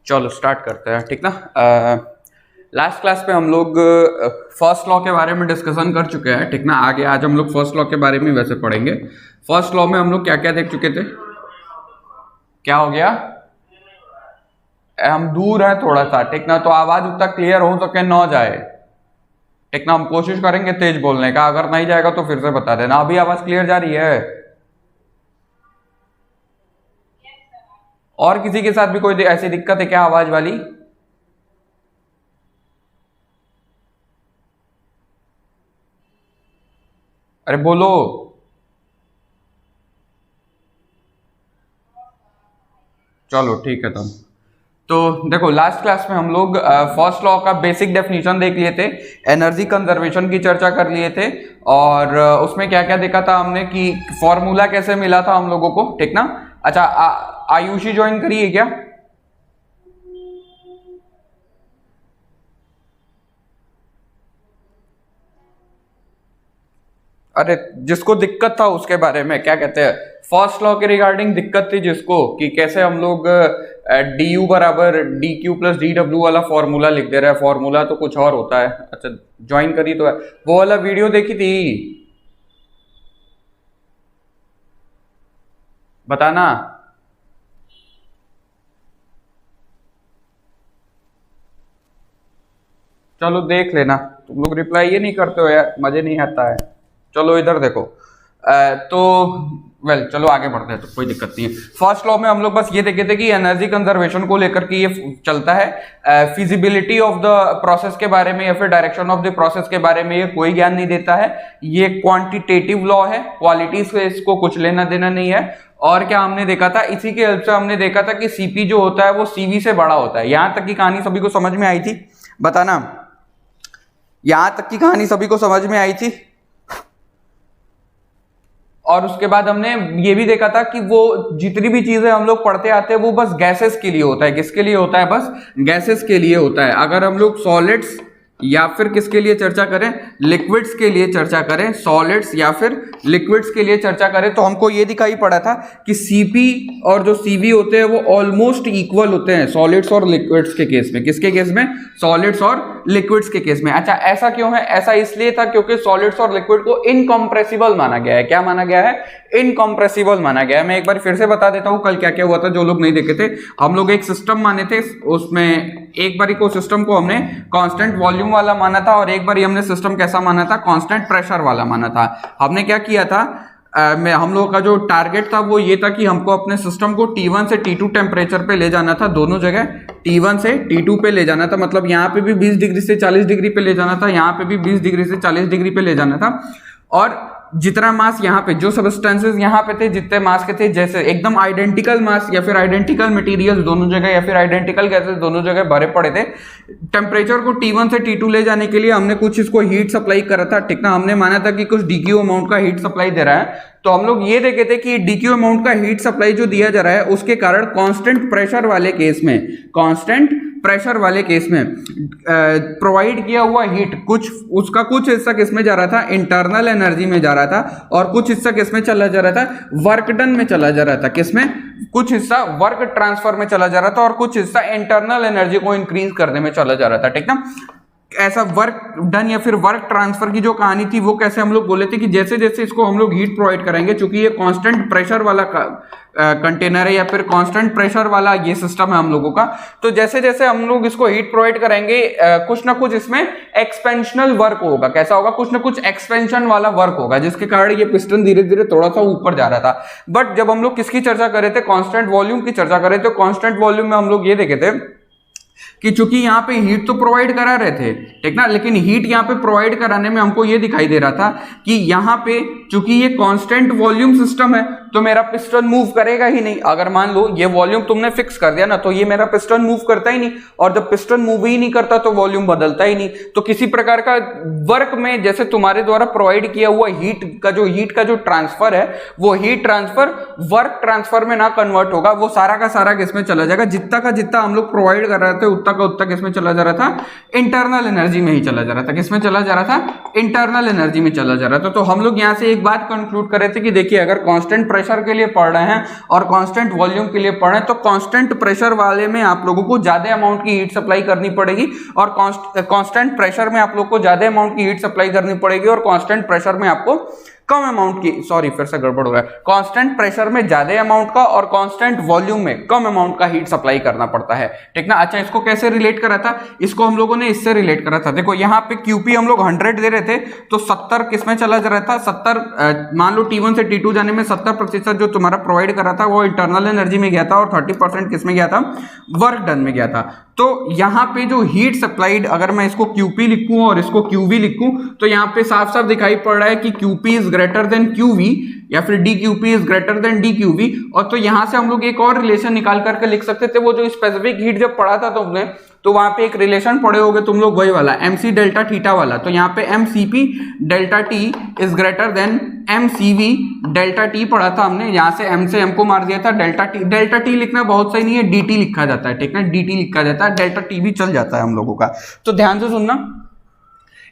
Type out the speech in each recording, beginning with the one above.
चलो स्टार्ट करते हैं, ठीक ना। लास्ट क्लास पे हम लोग फर्स्ट लॉ के बारे में डिस्कशन कर चुके हैं, ठीक ना। आगे आज हम लोग फर्स्ट लॉ के बारे में वैसे पढ़ेंगे। फर्स्ट लॉ में हम लोग क्या क्या देख चुके थे। क्या हो गया, हम दूर है थोड़ा सा, ठीक ना, तो आवाज उतना क्लियर हो सके न जाए, ठीक ना। हम कोशिश करेंगे तेज बोलने का, अगर नहीं जाएगा तो फिर से बता देना। अभी आवाज क्लियर जा रही है? और किसी के साथ भी कोई ऐसी दिक्कत है क्या आवाज वाली? अरे बोलो। चलो ठीक है तुम तो देखो, लास्ट क्लास में हम लोग फर्स्ट लॉ का बेसिक डेफिनेशन देख लिए थे, एनर्जी कंजर्वेशन की चर्चा कर लिए थे, और उसमें क्या क्या देखा था हमने कि फॉर्मूला कैसे मिला था हम लोगों को, ठीक ना। अच्छा, आयुषी ज्वाइन करी है क्या? अरे जिसको दिक्कत था उसके बारे में क्या कहते हैं, फर्स्ट लॉ के रिगार्डिंग दिक्कत थी जिसको, कि कैसे हम लोग डी यू बराबर D Q plus d W वाला फॉर्मूला लिख दे रहे हैं। फॉर्मूला तो कुछ और होता है। अच्छा ज्वाइन करी तो है, वो वाला वीडियो देखी थी, बताना। चलो देख लेना, तुम लोग रिप्लाई ये नहीं करते हो यार, मजे नहीं आता है। चलो इधर देखो, तो वेल चलो आगे बढ़ते हैं, तो कोई दिक्कत नहीं है। फर्स्ट लॉ में हम लोग बस ये देखे थे कि एनर्जी कंजर्वेशन को लेकर के ये चलता है। फिजिबिलिटी ऑफ द प्रोसेस के बारे में या फिर डायरेक्शन ऑफ द प्रोसेस के बारे में ये कोई ज्ञान नहीं देता है। ये क्वांटिटेटिव लॉ है, क्वालिटी से इसको कुछ लेना देना नहीं है। और क्या हमने देखा था, इसी के हेल्प से हमने देखा था कि सीपी जो होता है वो सीवी से बड़ा होता है। यहां तक की कहानी सभी को समझ में आई थी, बताना। यहां तक की कहानी सभी को समझ में आई थी। और उसके बाद हमने ये भी देखा था कि वो जितनी भी चीजें हम लोग पढ़ते आते हैं वो बस गैसेस के लिए होता है। किसके लिए होता है? बस गैसेस के लिए होता है। अगर हम लोग सॉलिड्स या फिर किसके लिए चर्चा करें, लिक्विड्स के लिए चर्चा करें, सॉलिड्स या फिर लिक्विड्स के लिए चर्चा करें, तो हमको ये दिखाई पड़ा था कि सीपी और जो सीवी होते हैं वो ऑलमोस्ट इक्वल होते हैं सॉलिड्स और लिक्विड्स के केस में। किसके केस में? सॉलिड्स और लिक्विड्स के केस में। अच्छा ऐसा क्यों है? ऐसा इसलिए था क्योंकि सॉलिड्स और लिक्विड को इनकम्प्रेसिबल माना गया है। क्या माना गया है? इनकम्प्रेसिबल माना गया है। मैं एक बार फिर से बता देता हूं कल क्या क्या हुआ था, जो लोग नहीं देखे थे। हम लोग एक सिस्टम माने थे, उसमें एक बारी को सिस्टम को हमने कांस्टेंट वॉल्यूम वाला माना था, और एक बारी हमने सिस्टम कैसा माना था? कांस्टेंट प्रेशर वाला माना था। हमने क्या किया था, हम लोगों का जो टारगेट था वो ये था कि हमको अपने सिस्टम को T1 से T2 टेम्परेचर पे ले जाना था, दोनों जगह T1 से T2 पे ले जाना था। मतलब यहाँ पे भी 20 डिग्री से 40 डिग्री पे ले जाना था, यहाँ पे भी 20 डिग्री से 40 डिग्री पे ले जाना था। और जितना मास यहाँ पे, जो सबस्टेंसेस यहाँ पे थे, जितने मास के थे, जैसे एकदम आइडेंटिकल मास या फिर आइडेंटिकल मटेरियल दोनों जगह या फिर आइडेंटिकल गैसेस दोनों जगह भरे पड़े थे। टेम्परेचर को T1 से T2 ले जाने के लिए हमने कुछ इसको हीट सप्लाई करा था, ठीक ना। हमने माना था कि कुछ DQ अमाउंट का हीट सप्लाई दे रहा है, तो हम लोग ये देखे थे कि DQ अमाउंट का हीट सप्लाई जो दिया जा रहा है उसके कारण कांस्टेंट प्रेशर वाले केस में, कांस्टेंट प्रेशर वाले केस में प्रोवाइड किया हुआ हीट, कुछ उसका कुछ हिस्सा किस में जा रहा था? इंटरनल एनर्जी में जा रहा था, और कुछ हिस्सा किस में चला जा रहा था? वर्क डन में चला जा रहा था। किस में? कुछ हिस्सा वर्क ट्रांसफर में चला जा रहा था, और कुछ हिस्सा इंटरनल एनर्जी को इंक्रीज करने में चला जा रहा था, ठीक ना। ऐसा वर्क डन या फिर वर्क ट्रांसफर की जो कहानी थी वो कैसे हम लोग बोले थे कि जैसे जैसे इसको हम लोग हीट प्रोवाइड करेंगे, चूंकि ये कांस्टेंट प्रेशर वाला कंटेनर है या फिर कांस्टेंट प्रेशर वाला ये सिस्टम है हम लोगों का, तो जैसे जैसे हम लोग इसको हीट प्रोवाइड करेंगे कुछ ना कुछ इसमें एक्सपेंशनल वर्क होगा। कैसा होगा? कुछ ना कुछ एक्सपेंशन वाला वर्क होगा, जिसके कारण ये पिस्टन धीरे धीरे थोड़ा सा ऊपर जा रहा था। बट जब हम लोग किसकी चर्चा कर रहे थे? कांस्टेंट वॉल्यूम की चर्चा कर रहे थे। कांस्टेंट वॉल्यूम में हम लोग ये देखे थे कि चूंकि यहाँ पे हीट तो प्रोवाइड करा रहे थे, ठीक ना, लेकिन हीट यहाँ पे प्रोवाइड कराने में हमको ये दिखाई दे रहा था कि यहाँ पे चूंकि ये कांस्टेंट वॉल्यूम सिस्टम है तो मेरा पिस्टन मूव करेगा ही नहीं। अगर मान लो ये वॉल्यूम तुमने फिक्स कर दिया ना, तो ये मेरा पिस्टन मूव करता ही नहीं, और जब पिस्टन मूव ही नहीं करता तो वॉल्यूम बदलता ही नहीं। तो किसी प्रकार का वर्क में, जैसे तुम्हारे द्वारा प्रोवाइड किया हुआ हीट का जो ट्रांसफर है, वो हीट ट्रांसफर वर्क ट्रांसफर में ना कन्वर्ट होगा, वो सारा का सारा किसमें चला जाएगा? जितना का जितना हम लोग प्रोवाइड कर रहे थे उतना का उतना किसमें चला जा रहा था? इंटरनल एनर्जी में ही चला जा रहा था। किसमें चला जा रहा था? इंटरनल एनर्जी में चला जा रहा था। तो हम लोग यहाँ से एक बात कंक्लूड कर रहे थे कि देखिए, अगर कांस्टेंट प्रेशर के लिए पढ़ रहे हैं और कांस्टेंट वॉल्यूम के लिए पढ़ रहे हैं, तो कांस्टेंट प्रेशर वाले में आप लोगों को ज्यादा अमाउंट की हीट सप्लाई करनी पड़ेगी और कांस्टेंट प्रेशर में आप लोग को ज्यादा अमाउंट की हीट सप्लाई करनी पड़ेगी और कांस्टेंट प्रेशर में आपको कम अमाउंट की, सॉरी फिर से गड़बड़ हो गया, कांस्टेंट प्रेशर में ज्यादा अमाउंट का और कांस्टेंट वॉल्यूम में कम अमाउंट का हीट सप्लाई करना पड़ता है, ठीक ना। अच्छा, इसको कैसे रिलेट करा था, इसको हम लोगों ने इससे रिलेट करा था। देखो यहाँ पे क्यूपी हम लोग 100 दे रहे थे तो 70 किसमें चला जा रहा था, 70 मान लो T1 से T2 जाने में 70% जो तुम्हारा प्रोवाइड करा था वो इंटरनल एनर्जी में गया था और 30% किसमें गया था, वर्क डन में गया था। तो यहाँ पे जो हीट सप्लाइड, अगर मैं इसको QP लिखूं और इसको QV लिखूं तो यहाँ पे साफ साफ दिखाई पड़ रहा है कि QP is greater than QV या फिर DQP is greater than DQV। और तो यहां से हम लोग एक और रिलेशन निकाल करके लिख सकते थे, वो जो स्पेसिफिक हीट जब पढ़ा था तुमने तो वहां पे एक रिलेशन पढ़े होगे तुम लोग, वही वाला MC डेल्टा थीटा वाला। तो यहाँ पे MCP delta T is greater than MCV delta T पढ़ा था हमने, यहाँ से M से M को मार दिया था डेल्टा T लिखना बहुत सही नहीं है, DT लिखा जाता है, ठीक है, DT लिखा जाता है, डेल्टा T भी चल जाता है हम लोगों का। तो ध्यान से सुनना,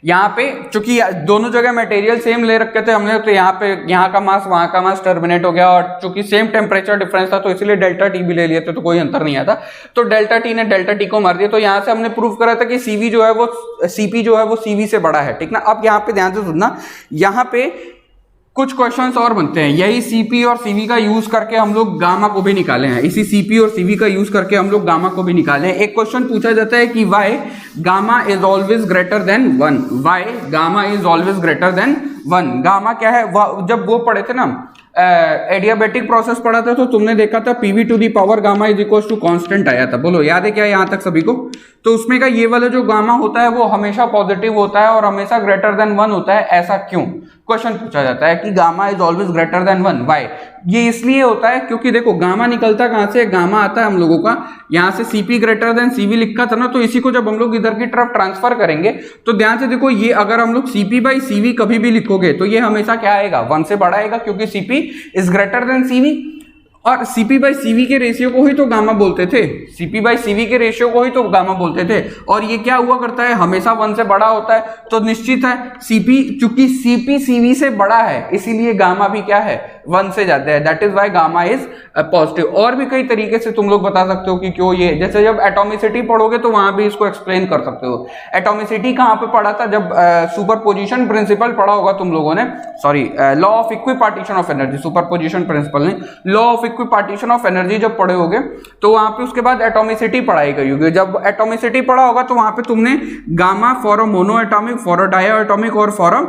यहाँ पे चूंकि दोनों जगह मटेरियल सेम ले रखे थे हमने, तो यहाँ पे यहाँ का मास वहां का मास टर्मिनेट हो गया और चूंकि सेम टेम्परेचर डिफरेंस था तो इसलिए डेल्टा टी भी ले लिए थे, तो कोई अंतर नहीं आता। तो डेल्टा टी ने डेल्टा टी को मार दिया। तो यहाँ से हमने प्रूव करा था कि सीवी जो है वो सीपी जो है वो सीवी से बड़ा है, ठीक ना। अब यहाँ पे ध्यान से सुनना, यहाँ पे कुछ क्वेश्चंस और बनते हैं, यही सीपी और सीवी का यूज करके हम लोग गामा को भी निकाले हैं, इसी सीपी और सीवी का यूज करके हम लोग गामा को भी निकाले हैं। एक क्वेश्चन पूछा जाता है कि y gamma is always greater than 1, y gamma is always greater than 1। Gamma क्या है, जब वो पढ़े थे ना एडियाबेटिक प्रोसेस पढ़ा था तो तुमने देखा था PV to the power gamma is equal to constant आया था, बोलो याद है क्या यहाँ तक सभी को। तो उसमें का ये वाला जो गामा होता है वो हमेशा पॉजिटिव होता है और हमेशा ग्रेटर देन 1 होता है, ऐसा क्यों, क्वेश्चन पूछा जाता है कि gamma is always greater than 1, why. ये इसलिए होता है क्योंकि देखो गामा निकलता कहां से, गामा आता है हम लोगों का यहाँ से सीपी ग्रेटर देन सीवी लिखा था ना, तो इसी को जब हम लोग इधर की तरफ ट्रांसफर करेंगे तो ध्यान से देखो, ये अगर हम लोग सीपी बाई सीवी कभी भी लिखोगे तो ये हमेशा क्या आएगा, 1 से बड़ा आएगा, क्योंकि CP is greater than CV. और सीपी बाई सीवी के रेशियो को ही तो गामा बोलते थे, सीपी बाई सीवी के रेशियो को ही तो गामा बोलते थे। और ये क्या हुआ करता है, हमेशा 1 से बड़ा होता है, तो निश्चित है सीपी, चूंकि सीपी सीवी से बड़ा है इसीलिए गामा भी क्या है, 1 से ज्यादा है, that is y gamma is positive. और भी कई तरीके से तुम लोग बता सकते हो कि क्यों ये, जैसे जब एटॉमिसिटी पढ़ोगे तो वहां भी इसको एक्सप्लेन कर सकते हो। एटॉमिसिटी कहां पे पढ़ा था, जब सुपरपोजिशन प्रिंसिपल पढ़ा होगा तुम लोगों ने, sorry law of equipartition of energy, superposition principle नहीं, law of equipartition of energy जब पढ़े होगे तो वहां पे उसके बाद एटॉमिसिटी पढ़ाई गई होगी। जब एटॉमिसिटी पढ़ा होगा तो वहां पे तुमने gamma for a monoatomic, for a diatomic और for a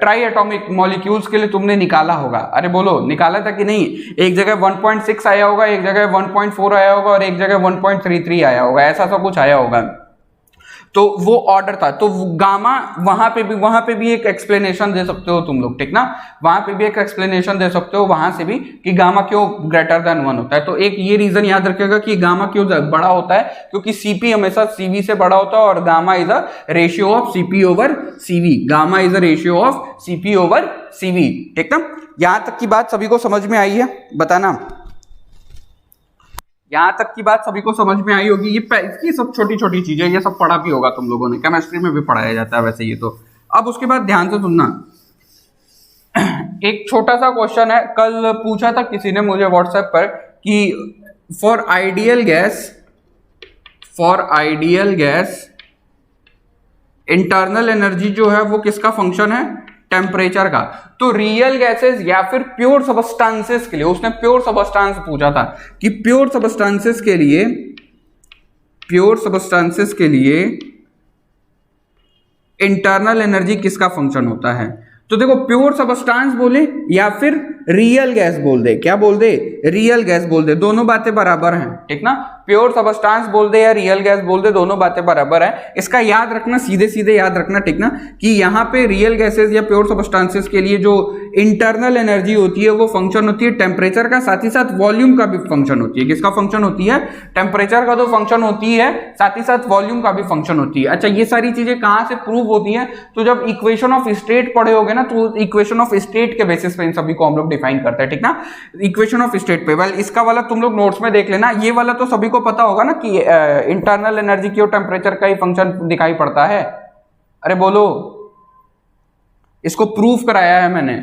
triatomic molecules के लिए तुमने निकाला होगा। अरे बोलो निकाला था कि नहीं, एक जगह 1.6 आया होगा, एक जगह 1.4 आया होगा और एक जगह 1.33 आया होगा, ऐसा सब कुछ आया होगा। तो वो ऑर्डर था, तो गामा वहां पे भी एक एक्सप्लेनेशन दे सकते हो तुम लोग, ठीक ना, वहां पे भी एक एक्सप्लेनेशन दे सकते हो वहां से भी कि गामा क्यों ग्रेटर देन 1 होता है। तो एक ये रीजन याद रखिएगा कि गामा क्यों बड़ा होता है, क्योंकि सीपी हमेशा सीवी से बड़ा होता है और gamma is a ratio of CP over CV, gamma is a ratio of CP over CV, ठीक ना। यहां तक की बात सभी को समझ में आई है, बताना यहां तक की बात सभी को समझ में आई होगी। ये सब छोटी छोटी चीजें, ये सब पढ़ा भी होगा तुम लोगों ने, केमिस्ट्री में भी पढ़ाया जाता है वैसे ये तो। अब उसके बाद ध्यान से सुनना, एक छोटा सा क्वेश्चन है, कल पूछा था किसी ने मुझे व्हाट्सएप पर कि for ideal gas internal energy जो है वो किसका फंक्शन है, टेम्परेचर का। तो रियल गैसेस या फिर प्योर सबस्टांसेस के लिए, उसने प्योर सबस्टांस पूछा था कि प्योर सबस्टांसेस के लिए इंटरनल एनर्जी किसका फंक्शन होता है। तो देखो प्योर सबस्टांस बोले या फिर रियल गैस बोल दे, क्या बोल दे, रियल गैस बोल दे, दोनों बातें बराबर हैं, ठीक ना। प्योर सबस्टांस बोल दे या रियल गैस बोल दे, दोनों बातें बराबर है। इसका याद रखना, सीधे सीधे याद रखना, ठीक ना, कि यहाँ पे रियल गैसेस या प्योर सबस्टांसेस के लिए जो इंटरनल एनर्जी होती है वो फंक्शन होती है टेम्परेचर का, साथ ही साथ वॉल्यूम का भी फंक्शन होती है। किसका फंक्शन होती है, टेम्परेचर का तो फंक्शन होती है, साथ ही साथ वॉल्यूम का भी फंक्शन होती है। अच्छा, ये सारी चीजें कहां से प्रूव होती है, तो जब इक्वेशन ऑफ स्टेट पढ़े होगे ना, तो इक्वेशन ऑफ स्टेट के बेसिस पे इन सभी को हम लोग डिफाइन करते हैं, ठीक ना, इक्वेशन ऑफ स्टेट पे। वेल इसका वाला तुम लोग नोट्स में देख लेना, ये वाला तो सभी को पता होगा ना कि इंटरनल एनर्जी की और टेम्परेचर का ही फंक्शन दिखाई पड़ता है। अरे बोलो, इसको प्रूफ कराया है मैंने।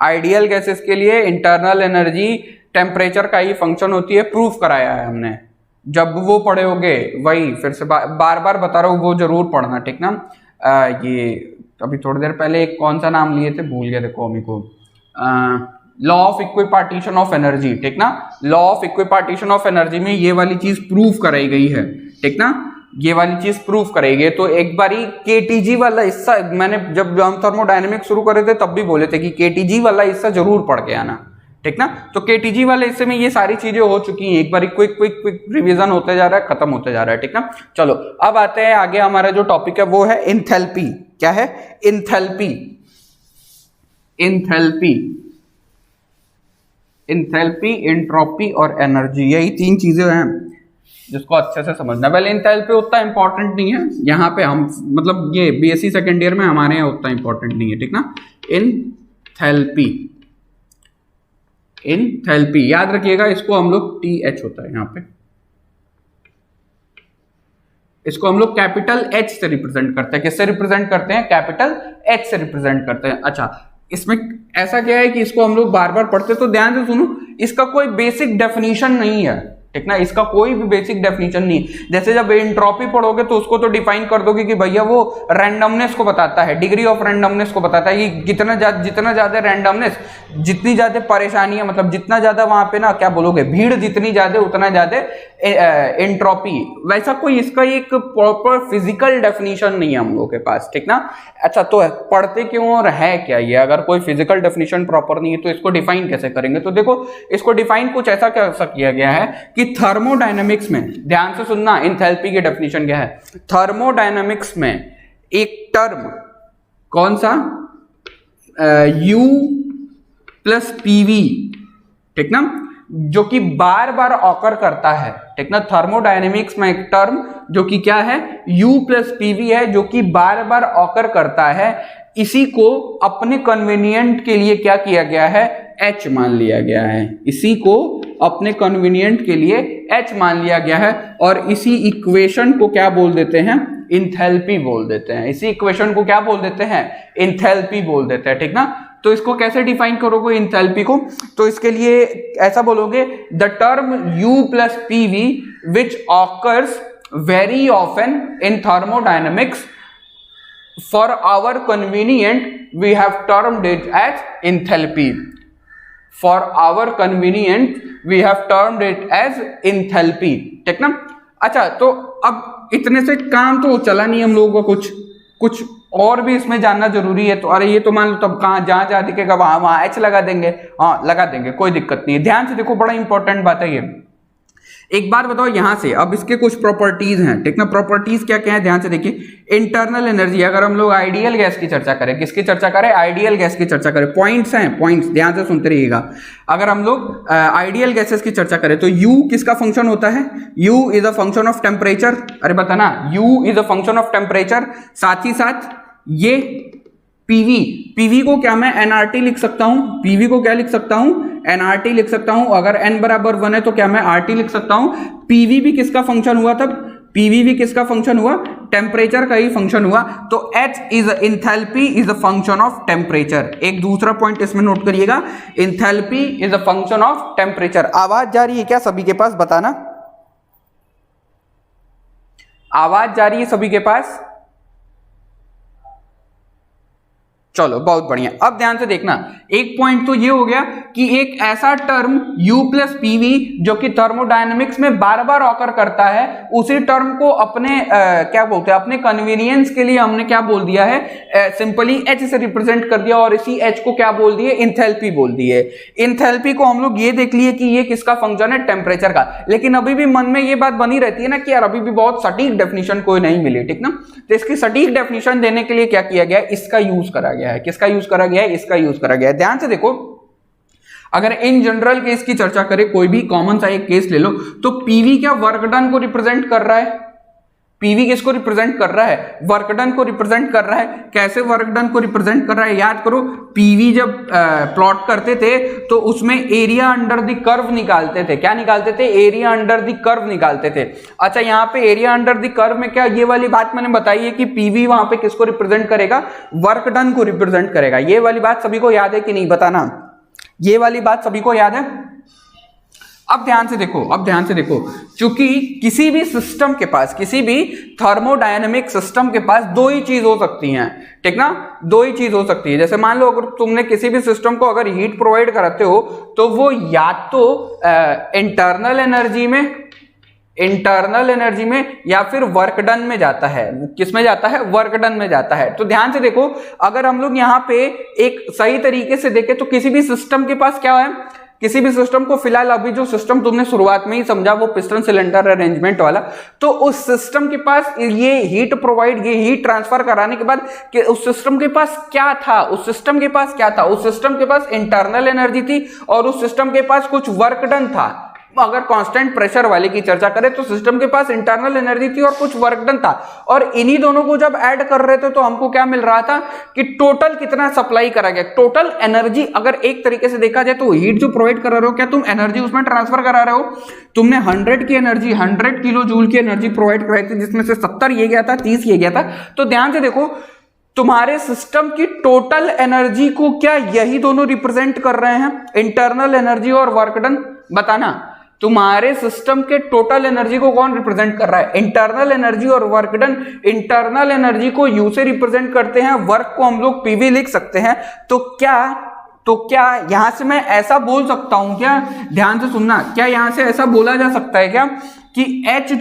आइडियल गैसेस के लिए इंटरनल एनर्जी टेम्परेचर का ही फंक्शन होती है, प्रूफ कराया है हमने। जब वो पढ़े होगे वही फिर से बार बार बता रहा हूँ, वो जरूर पढ़ना, ठीक ना। ये अभी थोड़ी देर पहले एक कौन सा नाम लिए थे, भूल गया, देखो अमी को, law of equipartition of energy, ठीक ना। Law of equipartition of energy में ये वाली चीज प्रूफ कराई गई है, ठीक ना, ये वाली चीज प्रूफ करेगी। तो एक बारी केटीजी वाला हिस्सा, मैंने जब हम थर्मोडायनेमिक्स शुरू करे थे तब भी बोले थे कि केटीजी वाला हिस्सा जरूर पढ़ के आना, ठीक ना। तो केटीजी वाले हिस्से में ये सारी चीजें हो चुकी हैं, एक बारी क्विक क्विक क्विक रिवीजन होते जा रहा है, खत्म होते जा रहा है, ठीक ना। चलो अब आते हैं आगे, हमारा जो टॉपिक है वो है इंथैल्पी। क्या है? इंथैल्पी। इंथैल्पी, इंथैल्पी, एंट्रोपी और एनर्जी, यही तीन चीजें हैं जिसको अच्छे से समझना। पहले इंथैल्पी उतना इंपॉर्टेंट नहीं है यहाँ पे, हम मतलब ये बीएससी सेकेंड ईयर में हमारे यहाँ उतना इंपॉर्टेंट नहीं है, ठीक ना। इंथैल्पी, इंथैल्पी याद रखिएगा, इसको हम लोग TH होता है यहाँ पे, इसको हम लोग कैपिटल H से रिप्रेजेंट करते हैं। किससे रिप्रेजेंट करते हैं? कैपिटल H से रिप्रेजेंट करते हैं। अच्छा, इसमें ऐसा क्या है कि इसको हम लोग बार बार पढ़ते, तो ध्यान से सुनो, इसका कोई बेसिक डेफिनेशन नहीं है, ठीक ना। इसका कोई भी बेसिक डेफिनेशन नहीं। जैसे जब एंट्रोपी पढ़ोगे तो उसको तो डिफाइन कर दोगे कि भैया वो रैंडमनेस को बताता है, डिग्री ऑफ रैंडमनेस को बताता है कि जितना ज्यादा रैंडमनेस, जितनी ज्यादा परेशानी है, मतलब जितना ज्यादा वहां पे ना क्या बोलोगे, भीड़ जितनी ज्यादा उतना ज्यादा एंट्रोपी। वैसा कोई इसका एक प्रॉपर फिजिकल डेफिनेशन नहीं है हम लोगों के पास, ठीक ना। अच्छा, तो पढ़ते क्यों और है क्या ये? अगर कोई फिजिकल डेफिनेशन प्रॉपर नहीं है तो इसको डिफाइन कैसे करेंगे? तो देखो, इसको डिफाइन कुछ ऐसा कैसा किया गया है कि थर्मोडायनेमिक्स में, ध्यान से सुनना, एंथैल्पी की डेफिनेशन क्या है। थर्मोडायनेमिक्स में एक टर्म, कौन सा? U प्लस PV, ठीक ना, जो कि बार बार ऑकर करता है, ठीक ना। थर्मोडायनेमिक्स में एक टर्म जो कि क्या है, U प्लस PV है, जो कि बार बार ऑकर करता है। इसी को अपने कन्वीनियंट के लिए क्या किया गया है? H मान लिया गया है। इसी को अपने कन्वीनियंट के लिए H मान लिया गया है, और इसी इक्वेशन को क्या बोल देते हैं? इंथैल्पी बोल देते हैं। इसी इक्वेशन को क्या बोल देते हैं? इंथैल्पी बोल देते हैं, ठीक ना। तो इसको कैसे डिफाइन करोगे इंथैल्पी को? तो इसके लिए ऐसा बोलोगे, the term U plus PV which occurs very often in thermodynamics, for our convenient we have termed it as enthalpy. For our convenient we have termed it as enthalpy, ठीक ना। अच्छा, तो अब इतने से काम तो चला नहीं हम लोगों का, कुछ और भी इसमें जानना जरूरी है। तो अरे ये तो मान लो, तब कहाँ जहां दिखेगा वहां H लगा देंगे, हाँ लगा देंगे, कोई दिक्कत नहीं है। ध्यान से देखो, बड़ा इंपॉर्टेंट बात है ये। एक बात बताओ यहां से, अब इसके कुछ प्रॉपर्टीज हैं, ठीक ना। प्रॉपर्टीज क्या क्या है, ध्यान से देखिए। इंटरनल एनर्जी, अगर हम लोग आइडियल गैस की चर्चा करें, किसकी चर्चा करें? आइडियल गैस की चर्चा करें। पॉइंट्स हैं, पॉइंट्स ध्यान से सुनते रहिएगा। अगर हम लोग आइडियल गैसेस की चर्चा करें तो U किसका फंक्शन होता है? U is a function of temperature. अरे बताना, U is a function of temperature. साथ ही साथ ये PV को क्या मैं nRT लिख सकता हूं? PV को क्या लिख सकता हूं? nRT लिख सकता हूं। अगर n बराबर 1 है तो क्या मैं RT लिख सकता हूं? PV भी किसका फंक्शन हुआ तब? PV भी किसका फंक्शन हुआ? टेम्परेचर का ही फंक्शन हुआ। तो H is enthalpy is a function of temperature. एक दूसरा पॉइंट इसमें नोट करिएगा, enthalpy is a function of temperature. आवाज जा रही है क्या सभी के पास? बताना, आवाज जा रही है सभी के पास? चलो बहुत बढ़िया। अब ध्यान से देखना, एक पॉइंट तो ये हो गया कि एक ऐसा टर्म U प्लस PV जो कि थर्मोडायनेमिक्स में बार बार ऑकर करता है, उसी टर्म को अपने क्या बोलते हैं, अपने कन्वीनियंस के लिए हमने क्या बोल दिया है? सिंपली H से रिप्रेजेंट कर दिया, और इसी H को क्या बोल दिए? इंथैल्पी बोल दिए। इंथैल्पी को हम लोग ये देख लिए कि ये किसका फंक्शन है? टेम्परेचर का। लेकिन अभी भी मन में ये बात बनी रहती है ना कि यार अभी भी बहुत सटीक डेफिनेशन कोई नहीं मिली, ठीक ना। तो इसकी सटीक डेफिनेशन देने के लिए क्या किया गया? इसका यूज करा गया है। किसका यूज करा गया है? इसका यूज करा गया है। ध्यान से देखो, अगर इन जनरल केस की चर्चा करें, कोई भी कॉमन सा एक केस ले लो, तो PV क्या वर्क डन को रिप्रेजेंट कर रहा है? पीवी किसको रिप्रेजेंट कर रहा है? वर्क डन को रिप्रेजेंट कर रहा है। कैसे वर्क डन को रिप्रेजेंट कर रहा है? याद करो, पीवी जब प्लॉट करते थे तो उसमें एरिया अंडर द कर्व निकालते थे। क्या निकालते थे? एरिया अंडर द कर्व निकालते थे। अच्छा, यहाँ पे एरिया अंडर द कर्व में क्या ये वाली बात मैंने बताई है कि पीवी वहां पे किसको रिप्रेजेंट करेगा? वर्क डन को रिप्रेजेंट करेगा। ये वाली बात सभी को याद है कि नहीं, बताना। ये वाली बात सभी को याद है? अब ध्यान से देखो, क्योंकि किसी भी सिस्टम के पास, किसी भी थर्मोडायनेमिक सिस्टम के पास दो ही चीज हो सकती हैं, ठीक ना? दो ही चीज हो सकती है। जैसे मान लो अगर तुमने किसी भी सिस्टम को अगर हीट प्रोवाइड कराते हो तो वो या तो इंटरनल एनर्जी में या फिर वर्क डन में जाता है। किस में जाता है? वर्क डन में जाता है। तो ध्यान से देखो, अगर हम लोग यहाँ पे एक सही तरीके से देखें तो किसी भी सिस्टम के पास क्या है? किसी भी सिस्टम को, फिलहाल अभी जो सिस्टम तुमने शुरुआत में ही समझा वो पिस्टन सिलेंडर अरेंजमेंट वाला, तो उस सिस्टम के पास ये हीट प्रोवाइड, ये हीट ट्रांसफर कराने के बाद कि उस सिस्टम के पास क्या था? उस सिस्टम के पास इंटरनल एनर्जी थी और उस सिस्टम के पास कुछ वर्क डन था। अगर कांस्टेंट प्रेशर वाले की चर्चा करें तो सिस्टम के पास इंटरनल एनर्जी थी और कुछ वर्क डन था, और इन्हीं दोनों को जब ऐड कर रहे थे तो हमको क्या मिल रहा था कि टोटल कितना सप्लाई करा गया। टोटल एनर्जी, अगर एक तरीके से देखा जाए तो हीट जो प्रोवाइड करा रहे हो, क्या तुम एनर्जी उसमें ट्रांसफर करा रहे हो? तुमने 100 की एनर्जी, 100 किलो जूल की एनर्जी प्रोवाइड कराई थी, जिसमें से 70 ये गया था, 30 ये गया था। तो ध्यान से देखो, तुम्हारे सिस्टम की टोटल एनर्जी को क्या यही दोनों रिप्रेजेंट कर रहे हैं? इंटरनल एनर्जी और वर्क डन। बताना, तुम्हारे सिस्टम के टोटल एनर्जी को कौन रिप्रेजेंट कर रहा है? इंटरनल एनर्जी और वर्क डन। इंटरनल एनर्जी को यू से रिप्रेजेंट करते हैं, वर्क को हम लोग पीवी लिख सकते हैं। तो क्या यहां से मैं ऐसा बोल सकता हूं क्या? ध्यान से सुनना, क्या यहां से ऐसा बोला जा सकता है क्या कि H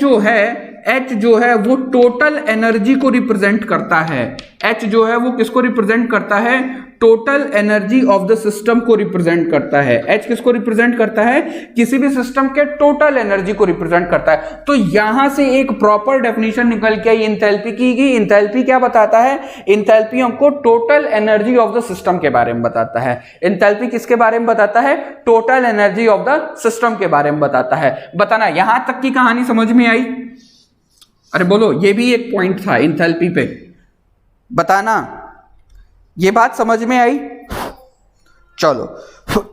जो है वो टोटल एनर्जी को रिप्रेजेंट करता है? H जो है वो किसको रिप्रेजेंट करता है? Total energy of the system को रिप्रेजेंट करता है। H किसको रिप्रेजेंट करता है? किसी भी सिस्टम के टोटल एनर्जी को रिप्रेजेंट करता है। तो यहां से एक प्रॉपर डेफिनेशन निकल के आई एंथैल्पी की। एंथैल्पी क्या बताता है? एंथैल्पी हमको total energy of the system के बारे में बताता है। एंथैल्पी किसके बारे में बताता है? Total energy of the system के बारे में बताता है। बताना, यहां तक की कहानी समझ में आई? अरे बोलो, ये भी एक पॉइंट था एंथैल्पी पे। बताना, ये बात समझ में आई? चलो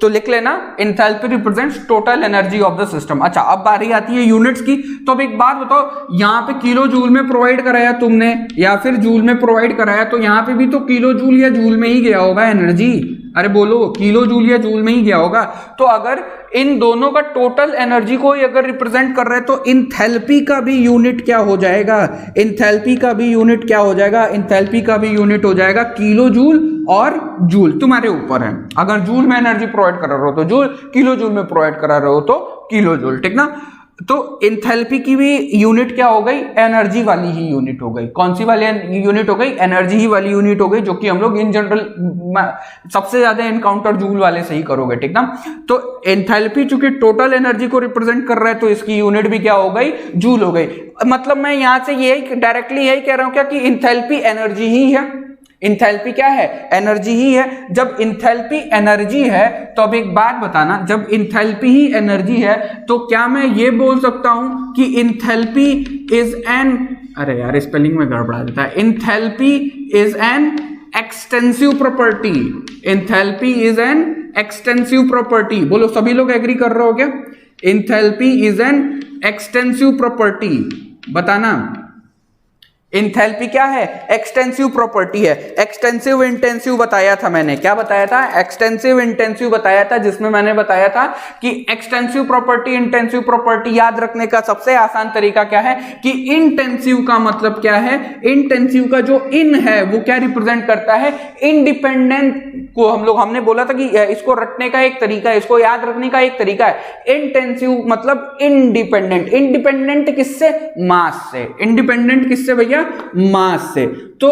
तो लिख लेना, enthalpy represents total energy of the system. अच्छा, अब बारी आती है यूनिट्स की। तो अब एक बात बताओ, यहां पे किलो जूल में प्रोवाइड कराया तुमने या फिर जूल में प्रोवाइड कराया, तो यहां पे भी तो किलो जूल या जूल में ही गया होगा एनर्जी। अरे बोलो, किलो जूल या जूल में ही गया होगा। तो अगर इन दोनों का टोटल एनर्जी को अगर रिप्रेजेंट कर रहे हैं तो एंथैल्पी का भी यूनिट क्या हो जाएगा? एंथैल्पी का भी यूनिट क्या हो जाएगा? एंथैल्पी का भी यूनिट हो जाएगा किलो जूल और जूल। तुम्हारे ऊपर है, अगर जूल में एनर्जी प्रोवाइड करा रहे हो तो जूल, किलो जूल में प्रोवाइड करा रहे हो तो किलो जूल, ठीक ना? तो एंथैल्पी की भी यूनिट क्या हो गई? एनर्जी वाली ही यूनिट हो गई। कौन सी वाली यूनिट हो गई? एनर्जी ही वाली यूनिट हो गई, जो कि हम लोग इन जनरल सबसे ज्यादा एनकाउंटर जूल वाले से ही करोगे, ठीक ना? तो एंथैल्पी चूंकि टोटल एनर्जी को रिप्रेजेंट कर रहा है तो इसकी यूनिट भी क्या हो गई? जूल हो गई। मतलब मैं यहां से यही डायरेक्टली यही कह रहा हूं क्या कि एंथैल्पी एनर्जी ही है। इंथैल्पी क्या है? एनर्जी ही है। जब इंथैल्पी एनर्जी है तो अब एक बात बताना, जब इंथैल्पी ही एनर्जी है तो क्या मैं ये बोल सकता हूं कि इंथैल्पी इज एन, अरे यार स्पेलिंग में गड़बड़ा देता है, enthalpy is an extensive property. Enthalpy is an extensive property. बोलो, सभी लोग एग्री कर रहे हो क्या? Enthalpy is an extensive property. बताना, इंथैल्पी क्या है? एक्सटेंसिव प्रॉपर्टी है। एक्सटेंसिव इंटेंसिव बताया था मैंने, क्या बताया था? एक्सटेंसिव इंटेंसिव बताया था, जिसमें मैंने बताया था कि एक्सटेंसिव प्रॉपर्टी, इंटेंसिव प्रॉपर्टी याद रखने का सबसे आसान तरीका क्या है कि इंटेंसिव का मतलब क्या है? इंटेंसिव का जो इन है वो क्या रिप्रेजेंट करता है? इंडिपेंडेंट को हमने बोला था कि इसको रटने का एक तरीका है, इसको याद रखने का एक तरीका है। इंटेंसिव मतलब इंडिपेंडेंट। इंडिपेंडेंट किससे? मास से। इंडिपेंडेंट किससे भैया? मास से। तो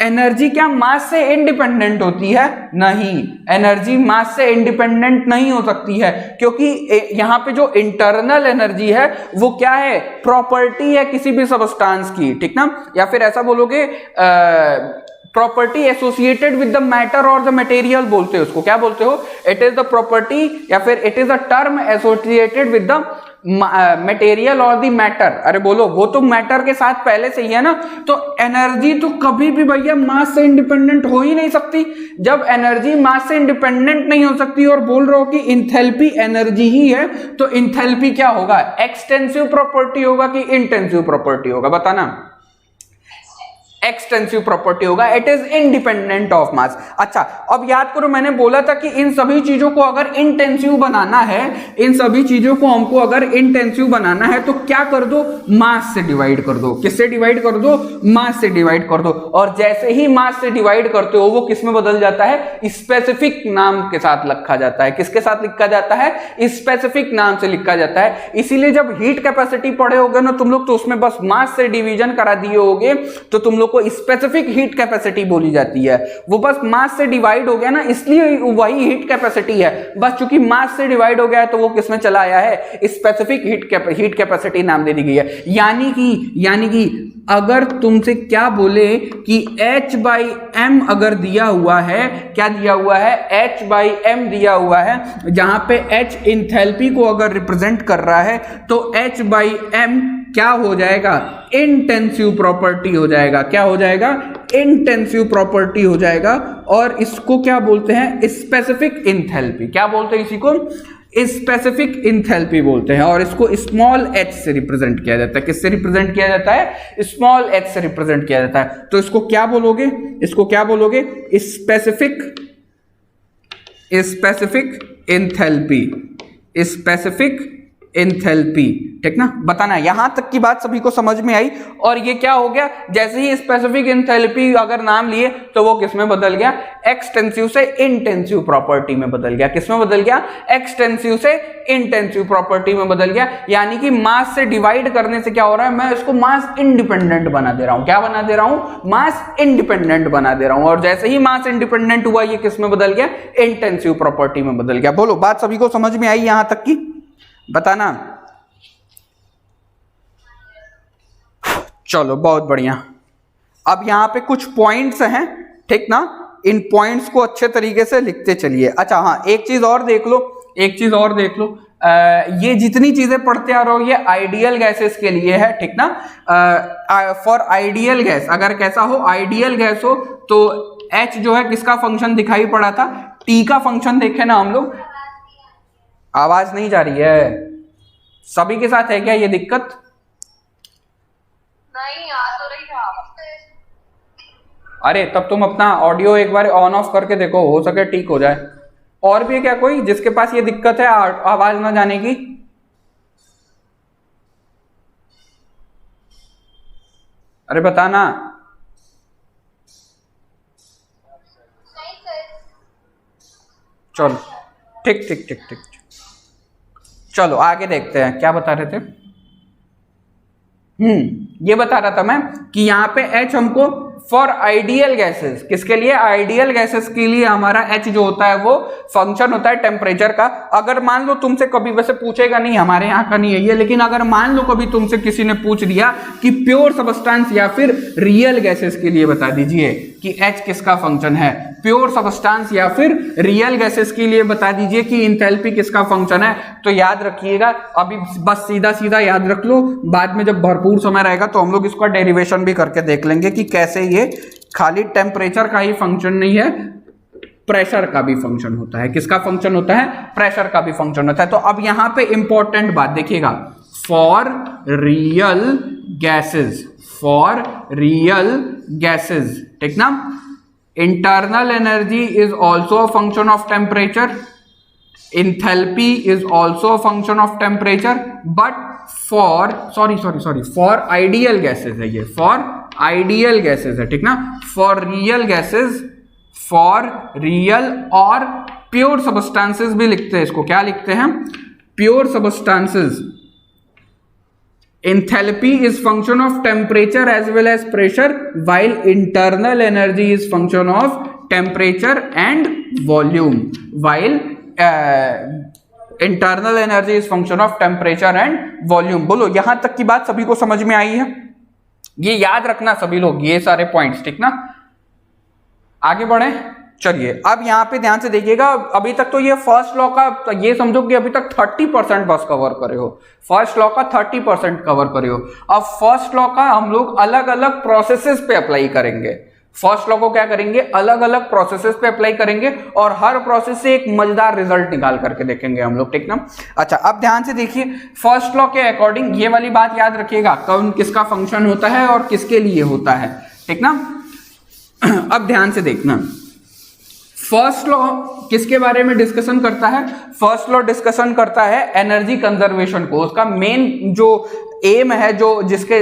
एनर्जी क्या मास से इंडिपेंडेंट होती है? नहीं, एनर्जी मास से इंडिपेंडेंट नहीं हो सकती है, क्योंकि यहां पे जो इंटरनल एनर्जी है वो क्या है? प्रॉपर्टी है किसी भी सबस्टांस की, ठीक ना? या फिर ऐसा बोलोगे property associated with the matter और द मटेरियल बोलते हो उसको। क्या बोलते हो? इट इज द प्रॉपर्टी या फिर it is a term associated with the material और द मैटर, अरे बोलो वो तो मैटर के साथ पहले से ही है ना, तो एनर्जी तो कभी भी भैया मास से इंडिपेंडेंट हो ही नहीं सकती। जब एनर्जी मास से इंडिपेंडेंट नहीं हो सकती और बोल रहे हो कि इंथैल्पी एनर्जी ही है, तो इंथैल्पी क्या होगा, एक्सटेंसिव प्रॉपर्टी होगा कि इंटेंसिव प्रॉपर्टी होगा, बताना। एक्सटेंसिव प्रॉपर्टी होगा, it is independent of mass. अच्छा अब याद करो, मैंने बोला था कि इन सभी चीजों को अगर इंटेंसिव बनाना है, इन सभी चीजों को हमको अगर इंटेंसिव बनाना है तो क्या कर दो, मास से डिवाइड कर दो। किससे डिवाइड कर दो, मास से डिवाइड कर दो। और जैसे ही मास से डिवाइड करते हो वो किस में बदल जाता है, स्पेसिफिक नाम के साथ लिखा जाता है। किसके साथ लिखा जाता है, स्पेसिफिक नाम से लिखा जाता है। इसीलिए जब हीट कैपेसिटी पढ़े होगे ना तुम लोग, तो उसमें बस मास से डिवीजन करा दिए होगे, तो तुम लोग को स्पेसिफिक हीट कैपेसिटी बोली जाती है। वो बस मास से डिवाइड हो गया ना, इसलिए वही हीट कैपेसिटी है। बस चूंकि मास से डिवाइड हो गया है तो वो किसमें चला आया है, स्पेसिफिक हीट कैपेसिटी नाम दे दी गई है। यानी कि अगर तुमसे क्या बोले कि H/m अगर दिया हुआ है, क्या दिया हुआ है, H/m दिया हुआ है, जहां पे H इंथैल्पी को अगर रिप्रेजेंट कर रहा है, तो H/m क्या हो जाएगा, इंटेंसिव प्रॉपर्टी हो जाएगा। क्या हो जाएगा, इंटेंसिव प्रॉपर्टी हो जाएगा। और इसको क्या बोलते हैं, स्पेसिफिक इंथैल्पी। क्या बोलते हैं इसी को, स्पेसिफिक इंथैल्पी बोलते हैं। और इसको स्मॉल h से रिप्रेजेंट किया जाता है। किससे रिप्रेजेंट किया जाता है, स्मॉल h से रिप्रेजेंट किया जाता है। तो इसको क्या बोलोगे, इसको क्या बोलोगे, स्पेसिफिक इंथैल्पी, स्पेसिफिक एंथैल्पी। ठीक ना, बताना यहां तक की बात सभी को समझ में आई। और ये क्या हो गया, जैसे ही स्पेसिफिक एंथैल्पी अगर नाम लिए तो वो किस में बदल गया, एक्सटेंसिव से इंटेंसिव प्रॉपर्टी में बदल गया। किस में बदल गया, एक्सटेंसिव से इंटेंसिव प्रॉपर्टी में बदल गया। यानी कि मास से डिवाइड करने से क्या हो रहा है, मैं इसको मास इंडिपेंडेंट बना दे रहा हूं। क्या बना दे रहा हूं, मास इंडिपेंडेंट बना दे रहा हूं। और जैसे ही मास इंडिपेंडेंट हुआ ये किस में बदल गया, इंटेंसिव प्रॉपर्टी में बदल गया। बोलो बात सभी को समझ में आई यहां तक की, बताना। चलो बहुत बढ़िया। अब यहां पे कुछ पॉइंट्स हैं, ठीक ना, इन पॉइंट्स को अच्छे तरीके से लिखते चलिए। अच्छा हाँ, एक चीज और देख लो, एक चीज और देख लो। ये जितनी चीजें पढ़ते आ रहे हो ये आइडियल गैसेस के लिए है, ठीक ना। फॉर आइडियल गैस, अगर कैसा हो, आइडियल गैस हो, तो H जो है किसका फंक्शन दिखाई पड़ा था, T का फंक्शन देखे ना हम लोग। आवाज नहीं जा रही है, सभी के साथ है क्या ये दिक्कत? नहीं आ तो रही था। अरे तब तुम अपना ऑडियो एक बार ऑन ऑफ करके देखो, हो सके ठीक हो जाए। और भी है क्या कोई जिसके पास ये दिक्कत है आवाज ना जाने की? अरे बताना। चलो ठीक ठीक ठीक ठीक, चलो आगे देखते हैं क्या बता रहे थे। ये बता रहा था मैं कि यहां पे H हमको फॉर आइडियल गैसेस, किसके लिए, आइडियल गैसेस के लिए हमारा H जो होता है वो फंक्शन होता है टेम्परेचर का। अगर मान लो तुमसे कभी, वैसे पूछेगा नहीं, हमारे यहाँ का नहीं है ये, लेकिन अगर मान लो कभी तुमसे किसी ने पूछ दिया कि प्योर सबस्टेंस या फिर रियल गैसेस के लिए बता दीजिए कि H किसका फंक्शन है, प्योर सबस्टेंस या फिर रियल गैसेस के लिए बता दीजिए कि इंथैल्पी किसका फंक्शन है, तो याद रखिएगा। अभी बस सीधा सीधा याद रख लो, बाद में जब भरपूर समय रहेगा तो हम लोग इसका डेरिवेशन भी करके देख लेंगे कि कैसे ये खाली टेम्परेचर का ही फंक्शन नहीं है, प्रेशर का भी फंक्शन होता है। किसका फंक्शन होता है, प्रेशर का भी फंक्शन होता है। तो अब यहां पे इंपॉर्टेंट बात देखिएगा, for real gases, for real gases, ठीक ना, internal energy is also a function of temperature, enthalpy is also a function of temperature, but for for ideal gases है ये, for ideal gases है, ठीक ना। for real gases, for real और pure substances भी लिखते हैं इसको, क्या लिखते हैं, pure substances, enthalpy is function of temperature as well as pressure, while internal energy is function of temperature and volume, while internal energy is function of temperature and volume। बोलो यहां तक की बात सभी को समझ में आई है, ये याद रखना सभी लोग ये सारे पॉइंट्स, ठीक ना। आगे बढ़े, चलिए अब यहाँ पे ध्यान से देखिएगा, अभी तक तो ये फर्स्ट लॉ का ये समझो कि अभी तक 30% बस कवर करे हो, फर्स्ट लॉ का 30% कवर करे हो। अब फर्स्ट लॉ का हम लोग अलग अलग प्रोसेसेस पे अप्लाई करेंगे। फर्स्ट लॉ को क्या करेंगे, अलग अलग प्रोसेसेस पे अप्लाई करेंगे और हर प्रोसेस से एक मजेदार रिजल्ट निकाल करके देखेंगे हम लोग, ठीक ना। अच्छा अब ध्यान से देखिए, फर्स्ट लॉ के अकॉर्डिंग ये वाली बात याद रखिएगा, कौन किसका फंक्शन होता है और किसके लिए होता है, ठीक ना। अब ध्यान से देखना, फर्स्ट लॉ किसके बारे में डिस्कशन करता है, फर्स्ट लॉ डिस्कशन करता है एनर्जी कंजर्वेशन को। उसका मेन जो एम है, जो जिसके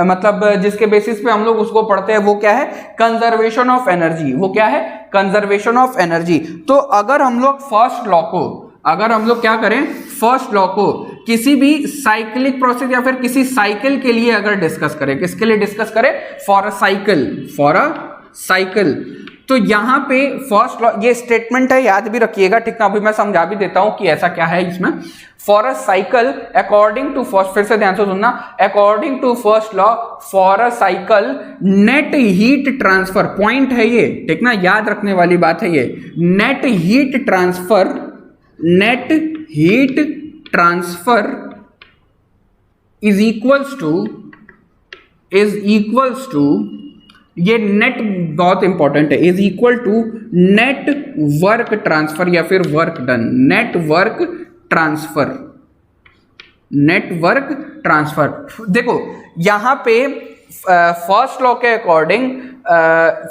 मतलब जिसके बेसिस पे हम लोग उसको पढ़ते हैं, वो क्या है, कंजर्वेशन ऑफ एनर्जी। वो क्या है, कंजर्वेशन ऑफ एनर्जी। तो अगर हम लोग फर्स्ट लॉ को, अगर हम लोग क्या करें, फर्स्ट लॉ को किसी भी साइक्लिक प्रोसेस या फिर किसी साइकिल के लिए अगर डिस्कस करें, किसके लिए डिस्कस करें, for a cycle, for a cycle. तो यहां पे फर्स्ट लॉ, ये स्टेटमेंट है, याद भी रखिएगा, ठीक ना। अभी मैं समझा भी देता हूं कि ऐसा क्या है इसमें। For a cycle according to first, फिर से ध्यान से सुनना, according to first law for a cycle net heat transfer, point है ये, ठीक ना, याद रखने वाली बात है ये, net heat transfer, net heat transfer is equals to ये नेट बहुत इंपॉर्टेंट है, is equal to net work transfer या फिर work done, net work transfer, net work transfer. देखो यहां पे फर्स्ट लॉ के अकॉर्डिंग,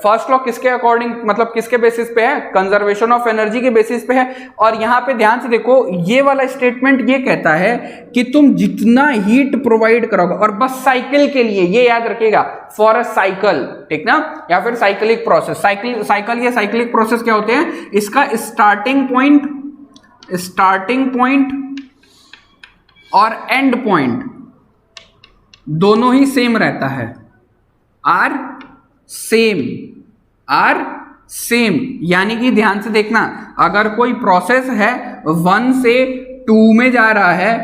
फर्स्ट लॉ किसके अकॉर्डिंग, मतलब किसके बेसिस पे है, कंजर्वेशन ऑफ एनर्जी के बेसिस पे है। और यहां पे ध्यान से देखो, ये वाला स्टेटमेंट ये कहता है कि तुम जितना हीट प्रोवाइड करोगे, और बस साइकिल के लिए, ये याद रखिएगा, फॉर अ साइकिल, ठीक ना, या फिर साइक्लिक प्रोसेस, साइकिल या साइक्लिक प्रोसेस क्या होते हैं, इसका स्टार्टिंग पॉइंट और एंड पॉइंट दोनों ही सेम रहता है, आर सेम। यानी कि ध्यान से देखना, अगर कोई प्रोसेस है 1 से 2 में जा रहा है,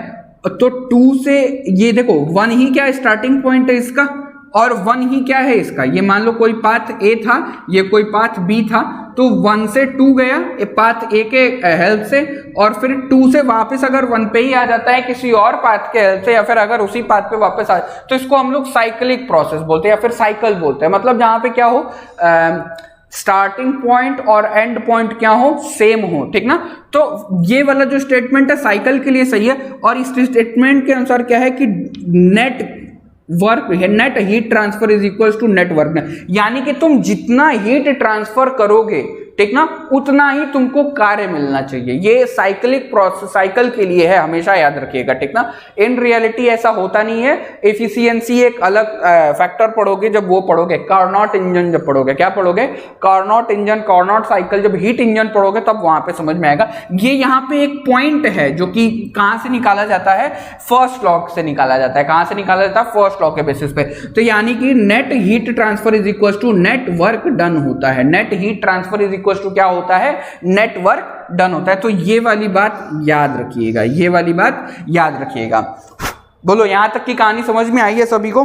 तो 2 से, ये देखो 1 ही क्या स्टार्टिंग पॉइंट है इसका, और 1 ही क्या है इसका, ये मान लो कोई पाथ ए था, ये कोई पाथ बी था, तो 1 से 2 गया पाथ ए के हेल्प से, और फिर 2 से वापस अगर 1 पे ही आ जाता है किसी और पाथ के हेल्प से, या फिर अगर उसी पाथ पे वापस आ, तो इसको हम लोग साइक्लिक प्रोसेस बोलते हैं या फिर साइकिल बोलते हैं। मतलब जहां पे क्या हो, स्टार्टिंग पॉइंट और एंड पॉइंट क्या हो, सेम हो, ठीक ना। तो ये वाला जो स्टेटमेंट है साइकिल के लिए सही है, और इस स्टेटमेंट के अनुसार क्या है कि नेट वर्क है, net heat transfer is equal to net work, यानी कि तुम जितना हीट ट्रांसफर करोगे, ठीक ना, उतना ही तुमको कार्य मिलना चाहिए। ये साइक्लिक प्रोसेस, साइकिल के लिए है, हमेशा याद रखिएगा, ठीक ना। इन रियलिटी ऐसा होता नहीं है। एफिशिएंसी एक अलग फैक्टर पढ़ोगे, जब वो पढ़ोगे कार्नोट इंजन, जब पढ़ोगे, क्या पढ़ोगे, कार्नोट इंजन, कार्नोट साइकिल, जब हीट इंजन पढ़ोगे तब वहां पे समझ में आएगा। ये यहाँ पे एक पॉइंट है जो कि कहां से निकाला जाता है, फर्स्ट लॉ से निकाला जाता है। कहां से निकाला जाता है, फर्स्ट लॉ के बेसिस पे। तो यानी कि net heat transfer is equal to net work done होता है, net heat transfer is equal to क्या होता है, नेटवर्क डन होता है। तो ये वाली बात याद रखिएगा, ये वाली बात याद रखिएगा। बोलो यहां तक की कहानी समझ में आई है सभी को।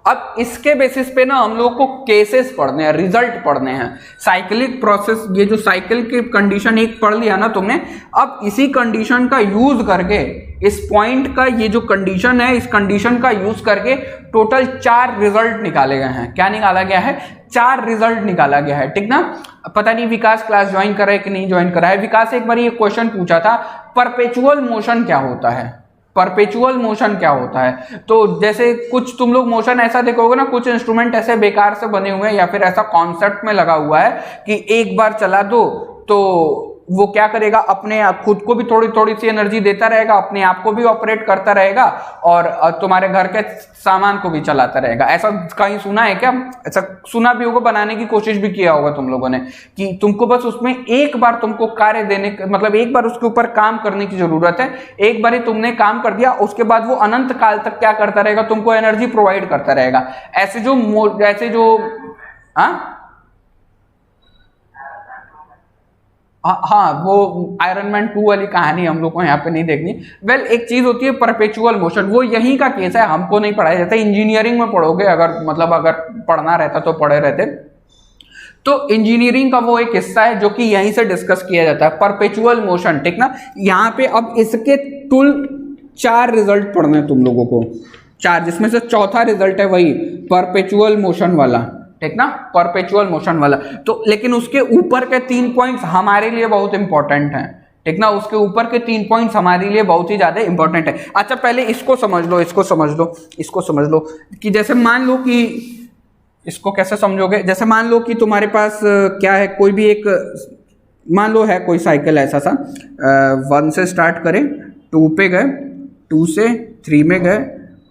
अब इसके बेसिस पे ना हम लोग को केसेस पढ़ने हैं, रिजल्ट पढ़ने हैं। साइक्लिक प्रोसेस, ये जो साइकिल की कंडीशन एक पढ़ लिया ना तुमने, अब इसी कंडीशन का यूज करके, इस पॉइंट का ये जो कंडीशन है, इस कंडीशन का यूज करके टोटल 4 रिजल्ट निकाले गए हैं। क्या निकाला गया है, 4 रिजल्ट निकाला गया है, ठीक ना। पता नहीं विकास क्लास ज्वाइन करा है कि नहीं ज्वाइन करा है। विकास एक बार ये क्वेश्चन पूछा था, परपेचुअल मोशन क्या होता है, परपेचुअल मोशन क्या होता है। तो जैसे कुछ तुम लोग मोशन ऐसा देखोगे ना, कुछ इंस्ट्रूमेंट ऐसे बेकार से बने हुए हैं या फिर ऐसा कॉन्सेप्ट में लगा हुआ है कि एक बार चला दो तो वो क्या करेगा, अपने आप खुद को भी थोड़ी थोड़ी सी एनर्जी देता रहेगा, अपने आप को भी ऑपरेट करता रहेगा और तुम्हारे घर के सामान को भी चलाता रहेगा। ऐसा कहीं सुना है क्या, ऐसा सुना भी होगा, बनाने की कोशिश भी किया होगा तुम लोगों ने, कि तुमको बस उसमें एक बार तुमको कार्य देने, मतलब एक बार उसके ऊपर काम करने की जरूरत है। एक बार ही तुमने काम कर दिया, उसके बाद वो अनंत काल तक क्या करता रहेगा, तुमको एनर्जी प्रोवाइड करता रहेगा। ऐसे जो हाँ, वो आयरन मैन 2 वाली कहानी हम लोग को यहाँ पे नहीं देखनी। वेल, एक चीज होती है परपेचुअल मोशन, वो यहीं का केस है, हमको नहीं पढ़ाया जाता। इंजीनियरिंग में पढ़ोगे, अगर पढ़ना रहता तो पढ़े रहते। तो इंजीनियरिंग का वो एक हिस्सा है जो कि यहीं से डिस्कस किया जाता है, परपेचुअल मोशन, ठीक ना। यहाँ पे अब इसके टुल 4 रिजल्ट पढ़ने हैं तुम लोगों को, 4, जिसमें से चौथा रिजल्ट है वही परपेचुअल मोशन वाला, ठीक ना, परपेचुअल मोशन वाला। तो लेकिन उसके ऊपर के 3 पॉइंट्स हमारे लिए बहुत इंपॉर्टेंट हैं, ठीक ना, उसके ऊपर के 3 पॉइंट्स हमारे लिए बहुत ही ज्यादा इंपॉर्टेंट है। अच्छा पहले इसको समझ लो, इसको समझ लो कि जैसे मान लो कि इसको कैसे समझोगे, जैसे मान लो कि तुम्हारे पास क्या है, कोई भी एक मान लो है कोई साइकिल ऐसा सा 1 से स्टार्ट करें, 2 पे गए, 2 से 3 में गए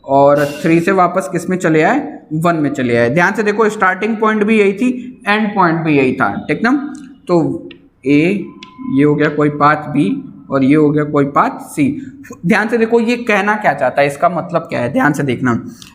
और 3 से वापस किस में चले आए, 1 में चले आए। ध्यान से देखो स्टार्टिंग पॉइंट भी यही थी, एंड पॉइंट भी यही था, ठीक ना। तो ए ये हो गया कोई पाथ बी और ये हो गया कोई पाथ सी। ध्यान से देखो ये कहना क्या चाहता है, इसका मतलब क्या है, ध्यान से देखना।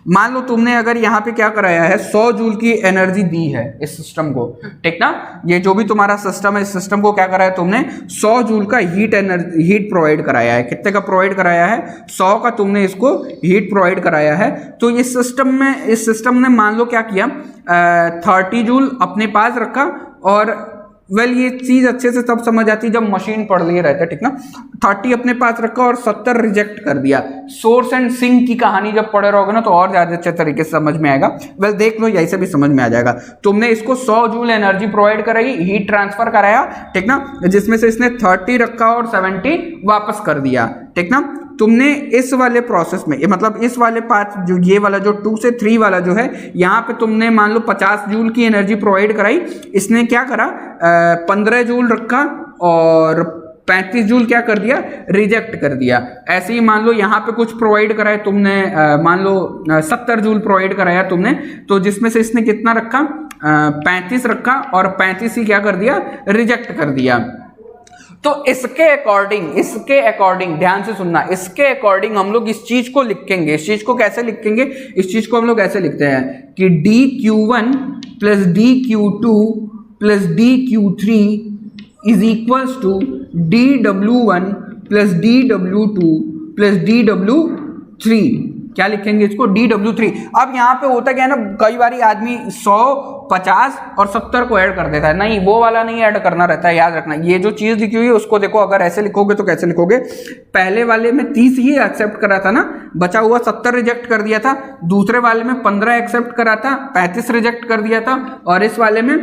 मान लो तुमने अगर यहाँ पे क्या कराया है, 100 जूल की एनर्जी दी है इस सिस्टम को, ठीक ना। ये जो भी तुम्हारा सिस्टम है, इस सिस्टम को क्या कराया तुमने, 100 जूल का हीट प्रोवाइड कराया है। कितने का प्रोवाइड कराया है, 100 का तुमने इसको हीट प्रोवाइड कराया है। तो इस सिस्टम ने मान लो क्या किया, 30 जूल अपने पास रखा और ये चीज अच्छे से तब समझ आती जब मशीन पढ़ लिए रहते, ठीक ना। 30 अपने पास रखा और 70 रिजेक्ट कर दिया। सोर्स एंड सिंक की कहानी जब पढ़े रहोगे ना तो और ज्यादा अच्छे तरीके से समझ में आएगा। देख लो यही से भी समझ में आ जाएगा। तुमने इसको 100 जूल एनर्जी प्रोवाइड कराई, हीट ट्रांसफर कराया, ठीक ना, जिसमें से इसने 30 रखा और 70 वापस कर दिया, ठीक ना। तुमने इस वाले प्रोसेस में मतलब इस वाले पार्ट जो ये वाला जो 2 से 3 वाला जो है, यहाँ पे तुमने मान लो 50 जूल की एनर्जी प्रोवाइड कराई, इसने क्या करा 15 जूल रखा और 35 जूल क्या कर दिया, रिजेक्ट कर दिया। ऐसे ही मान लो यहाँ पे कुछ प्रोवाइड कराया तुमने, मान लो 70 जूल प्रोवाइड कराया तुमने, तो जिसमें से इसने कितना रखा 35 रखा और 35 ही क्या कर दिया, रिजेक्ट कर दिया। तो इसके अकॉर्डिंग ध्यान से सुनना, इसके अकॉर्डिंग हम लोग इस चीज को लिखेंगे। इस चीज को कैसे लिखेंगे, इस चीज को हम लोग ऐसे लिखते हैं कि dq1 plus dq2 plus dq3 is equals to dw1 plus dw2 plus dw3। क्या लिखेंगे इसको, dw3। अब यहाँ पे होता क्या है ना, कई बार आदमी 100, 50 और 70 को ऐड कर देता है, नहीं वो वाला नहीं ऐड करना रहता है, याद रखना। ये जो चीज लिखी हुई है उसको देखो, अगर ऐसे लिखोगे तो कैसे लिखोगे, पहले वाले में 30 ही एक्सेप्ट करा था ना, बचा हुआ 70 रिजेक्ट कर दिया था, दूसरे वाले में 15 एक्सेप्ट करा था, 35 रिजेक्ट कर दिया था, और इस वाले में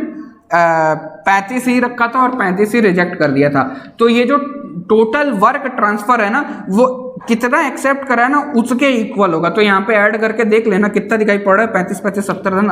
35 ही रखा था और 35 ही रिजेक्ट कर दिया था। तो ये जो टोटल वर्क ट्रांसफर है ना, वो कितना एक्सेप्ट करा है ना उसके इक्वल होगा। तो यहाँ पे ऐड करके देख लेना कितना दिखाई पड़ रहा है, 35 25 70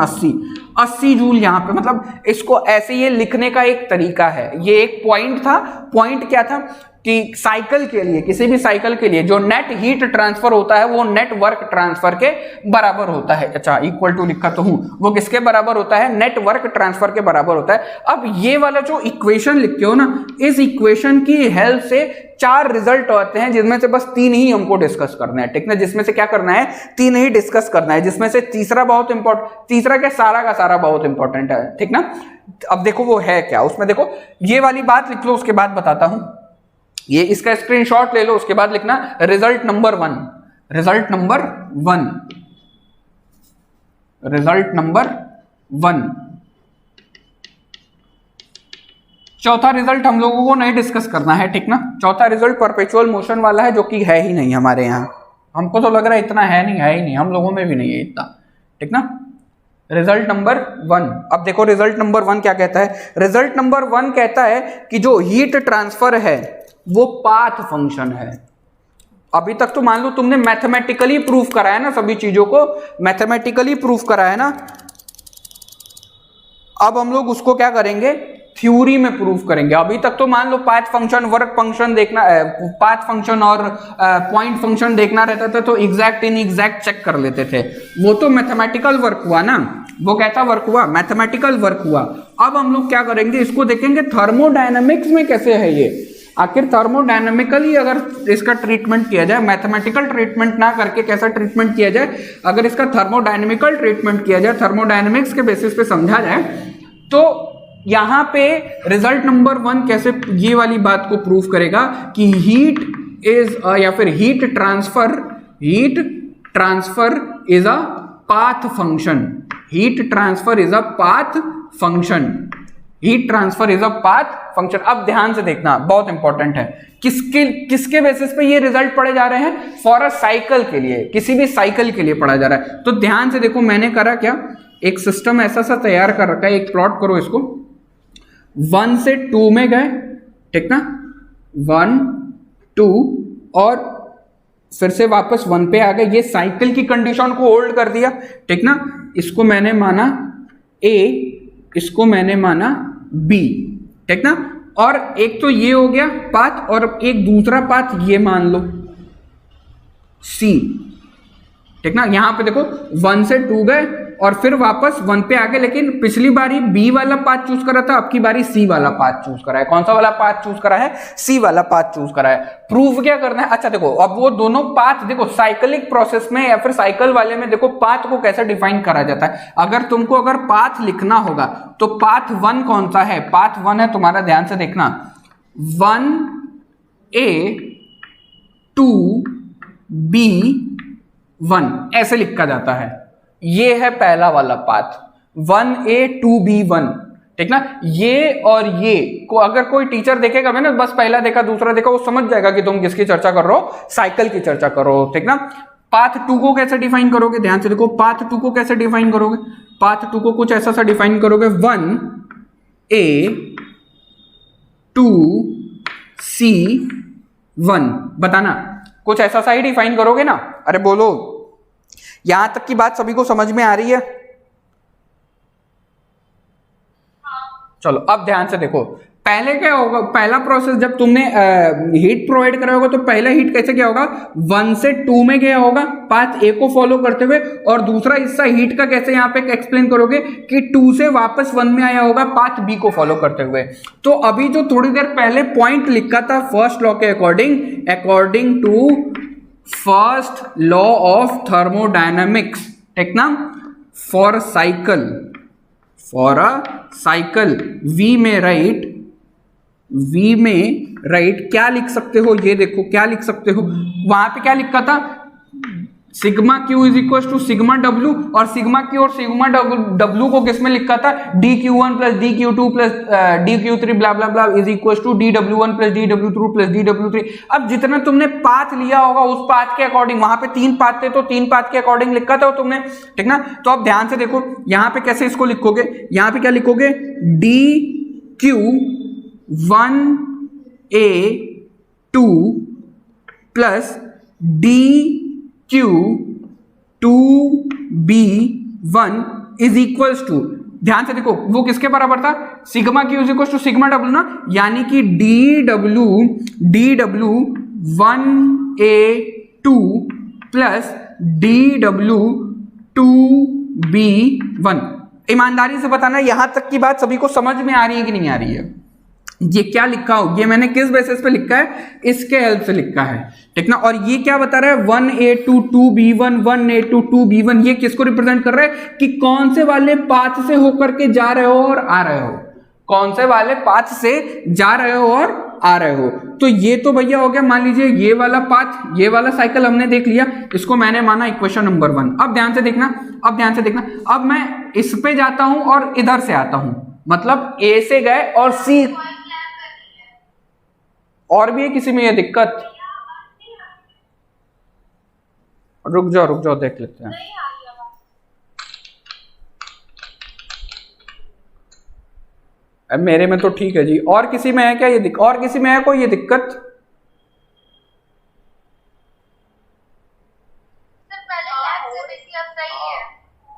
80 जूल। यहाँ पे मतलब इसको ऐसे ये लिखने का एक तरीका है। ये एक पॉइंट था, पॉइंट क्या था कि साइकिल के लिए, किसी भी साइकिल के लिए जो नेट हीट ट्रांसफर होता है वो नेट वर्क ट्रांसफर के बराबर होता है। अच्छा इक्वल टू लिखा तो हूं, वो किसके बराबर होता है, नेट वर्क ट्रांसफर के बराबर होता है। अब ये वाला जो इक्वेशन लिखते हो ना, इस इक्वेशन की हेल्प से 4 रिजल्ट आते हैं, जिसमें से बस 3 ही हमको डिस्कस करना है, ठीक ना। जिसमें से क्या करना है, 3 ही डिस्कस करना है, जिसमें से तीसरा बहुत इंपॉर्टेंट, तीसरा क्या सारा का सारा बहुत इंपॉर्टेंट है, ठीक ना। अब देखो वो है क्या, उसमें देखो ये वाली बात लिख लो, उसके बाद बताता हूं। ये इसका स्क्रीनशॉट ले लो, उसके बाद लिखना result number 1, result number 1, result number 1। चौथा रिजल्ट हम लोगों को नहीं डिस्कस करना है, ठीक ना। चौथा रिजल्ट परपेचुअल मोशन वाला है, जो कि है ही नहीं हमारे यहाँ। हमको तो लग रहा है इतना है ही नहीं, हम लोगों में भी नहीं है इतना, ठीक ना। रिजल्ट नंबर 1, अब देखो रिजल्ट नंबर 1 क्या कहता है। रिजल्ट नंबर 1 कहता है कि जो हीट ट्रांसफर है वो पाथ फंक्शन है। अभी तक तो मान लो तुमने मैथमेटिकली प्रूफ कराया ना, सभी चीजों को मैथमेटिकली प्रूफ कराया ना। अब हम लोग उसको क्या करेंगे, थ्योरी में प्रूफ करेंगे। अभी तक तो मान लो पाथ फंक्शन, वर्क फंक्शन देखना, पाथ फंक्शन और पॉइंट फंक्शन देखना रहता था, तो एग्जैक्ट इन एग्जैक्ट चेक कर लेते थे। वो तो मैथमेटिकल वर्क हुआ ना, वो कैसा वर्क हुआ, मैथमेटिकल वर्क हुआ। अब हम लोग क्या करेंगे, इसको देखेंगे थर्मोडायनेमिक्स में कैसे है ये। आखिर थर्मोडायनेमिकली अगर इसका ट्रीटमेंट किया जाए, मैथमेटिकल ट्रीटमेंट ना करके कैसा ट्रीटमेंट किया जाए, अगर इसका थर्मोडायनेमिकल ट्रीटमेंट किया जाए, थर्मोडायनेमिक्स के बेसिस पे समझा जाए, तो यहां पे रिजल्ट नंबर 1 कैसे ये वाली बात को प्रूफ करेगा कि हीट इज या फिर heat transfer is a path function, heat transfer is a path function, heat transfer is a path function. अब ध्यान से देखना, बहुत इंपॉर्टेंट है, किसके बेसिस पे ये रिजल्ट पढ़े जा रहे हैं, फॉर अ साइकिल के लिए, किसी भी साइकिल के लिए पढ़ा जा रहा है। तो ध्यान से देखो, मैंने करा क्या, एक सिस्टम ऐसा सा तैयार कर रखा है, एक प्लॉट करो इसको, 1 से 2 में गए, ठीक ना, 1 2 और फिर से वापस 1 पे आ गए, ये साइकिल की कंडीशन को होल्ड कर दिया, ठीक ना। इसको मैंने माना A, इसको मैंने माना B, ठीक ना। और एक तो ये हो गया पाथ, और एक दूसरा पाथ ये मान लो C, ठीक ना। यहां पे देखो 1 से 2 गए और फिर वापस 1 पे आ गए, लेकिन पिछली बारी B वाला पाथ चूज करा था, अब की बारी C वाला पाथ चूज करा है। कौन सा वाला पाथ चूज करा है, C वाला पाथ चूज करा है। प्रूफ क्या करना है, अच्छा देखो, अब वो दोनों पाथ देखो, साइक्लिक प्रोसेस में या फिर साइकिल वाले में देखो पाथ को कैसे डिफाइन करा जाता है। अगर तुमको अगर पाथ लिखना होगा तो पाथ 1 कौन सा है, पाथ 1 है तुम्हारा, ध्यान से देखना, 1A 2B 1 ऐसे लिखा जाता है। ये है पहला वाला पाथ, 1A 2B 1, ठीक ना। ये और ये को अगर कोई टीचर देखेगा, मैंने बस पहला देखा दूसरा देखा, वो समझ जाएगा कि तुम किसकी चर्चा कर रहे हो, साइकिल की चर्चा कर रहे हो, ठीक ना। पाथ 2 को कैसे डिफाइन करोगे, ध्यान से देखो, पाथ 2 को कैसे डिफाइन करोगे, पाथ 2 को कुछ ऐसा सा डिफाइन करोगे, 1A 2C 1, बताना, कुछ ऐसा सा ही डिफाइन करोगे ना। अरे बोलो, यहां तक की बात सभी को समझ में आ रही है? चलो अब ध्यान से देखो, पहले क्या होगा, पहला प्रोसेस जब तुमने हीट प्रोवाइड करा होगा तो पहला हीट कैसे क्या होगा, 1 से 2 में गया होगा पाथ ए को फॉलो करते हुए, और दूसरा हिस्सा हीट का कैसे यहां पे एक्सप्लेन करोगे कि 2 से वापस 1 में आया होगा पाथ बी को फॉलो करते हुए। तो अभी जो थोड़ी देर पहले पॉइंट लिखा था फर्स्ट लॉ के according to first law of thermodynamics, ठीक ना, for a cycle we may write क्या लिख सकते हो, ये देखो क्या लिख सकते हो, वहां पे क्या लिखा था, sigma q is equal to sigma डब्ल्यू, और सिग्मा क्यू और सिग्मा डब्ल्यू को किसमें लिखा था, d q 1 plus d q 2 plus d q 3 blah blah blah is equal to d डब्ल्यू 1 प्लस डी डब्ल्यू 2 प्लस डी डब्ल्यू 3। अब जितना तुमने पाथ लिया होगा उस पाथ के अकॉर्डिंग, वहां पे 3 पाथ थे तो 3 पाथ के अकॉर्डिंग लिखा था तुमने, ठीक ना। तो अब ध्यान से देखो, यहां पे कैसे इसको लिखोगे, यहां पे क्या लिखोगे, d q 1A 2 plus d q 2B 1 is equals to, ध्यान से देखो वो किसके बराबर था, sigma q is equal to sigma डब्ल्यू ना, यानी कि डी डब्ल्यू 1A 2 प्लस डी डब्ल्यू 2B 1। ईमानदारी से बताना यहां तक की बात सभी को समझ में आ रही है कि नहीं आ रही है? ये क्या लिखा हो, ये मैंने किस बेसिस पे लिखा है, इसके हेल्प से लिखा है, ठीक ना। और ये क्या बता रहा है, 1A 2 2B1 1A 2 2B1, ये किसको रिप्रेजेंट कर रहा है कि कौन से वाले पाथ से होकर के जा रहे हो और आ रहे हो, कौन से वाले पाथ से जा रहे हो और आ रहे हो। तो ये तो भैया हो गया, मान लीजिए ये वाला पाथ, ये वाला साइकिल हमने देख लिया, इसको मैंने माना इक्वेशन नंबर 1। अब ध्यान से देखना, अब मैं इस पे जाता हूं और इधर से आता हूं, मतलब ए से गए और सी, और भी है किसी में ये दिक्कत, रुक जाओ देख लेते हैं। अब मेरे में तो ठीक है जी, और किसी में है क्या ये और किसी में है कोई ये दिक्कत?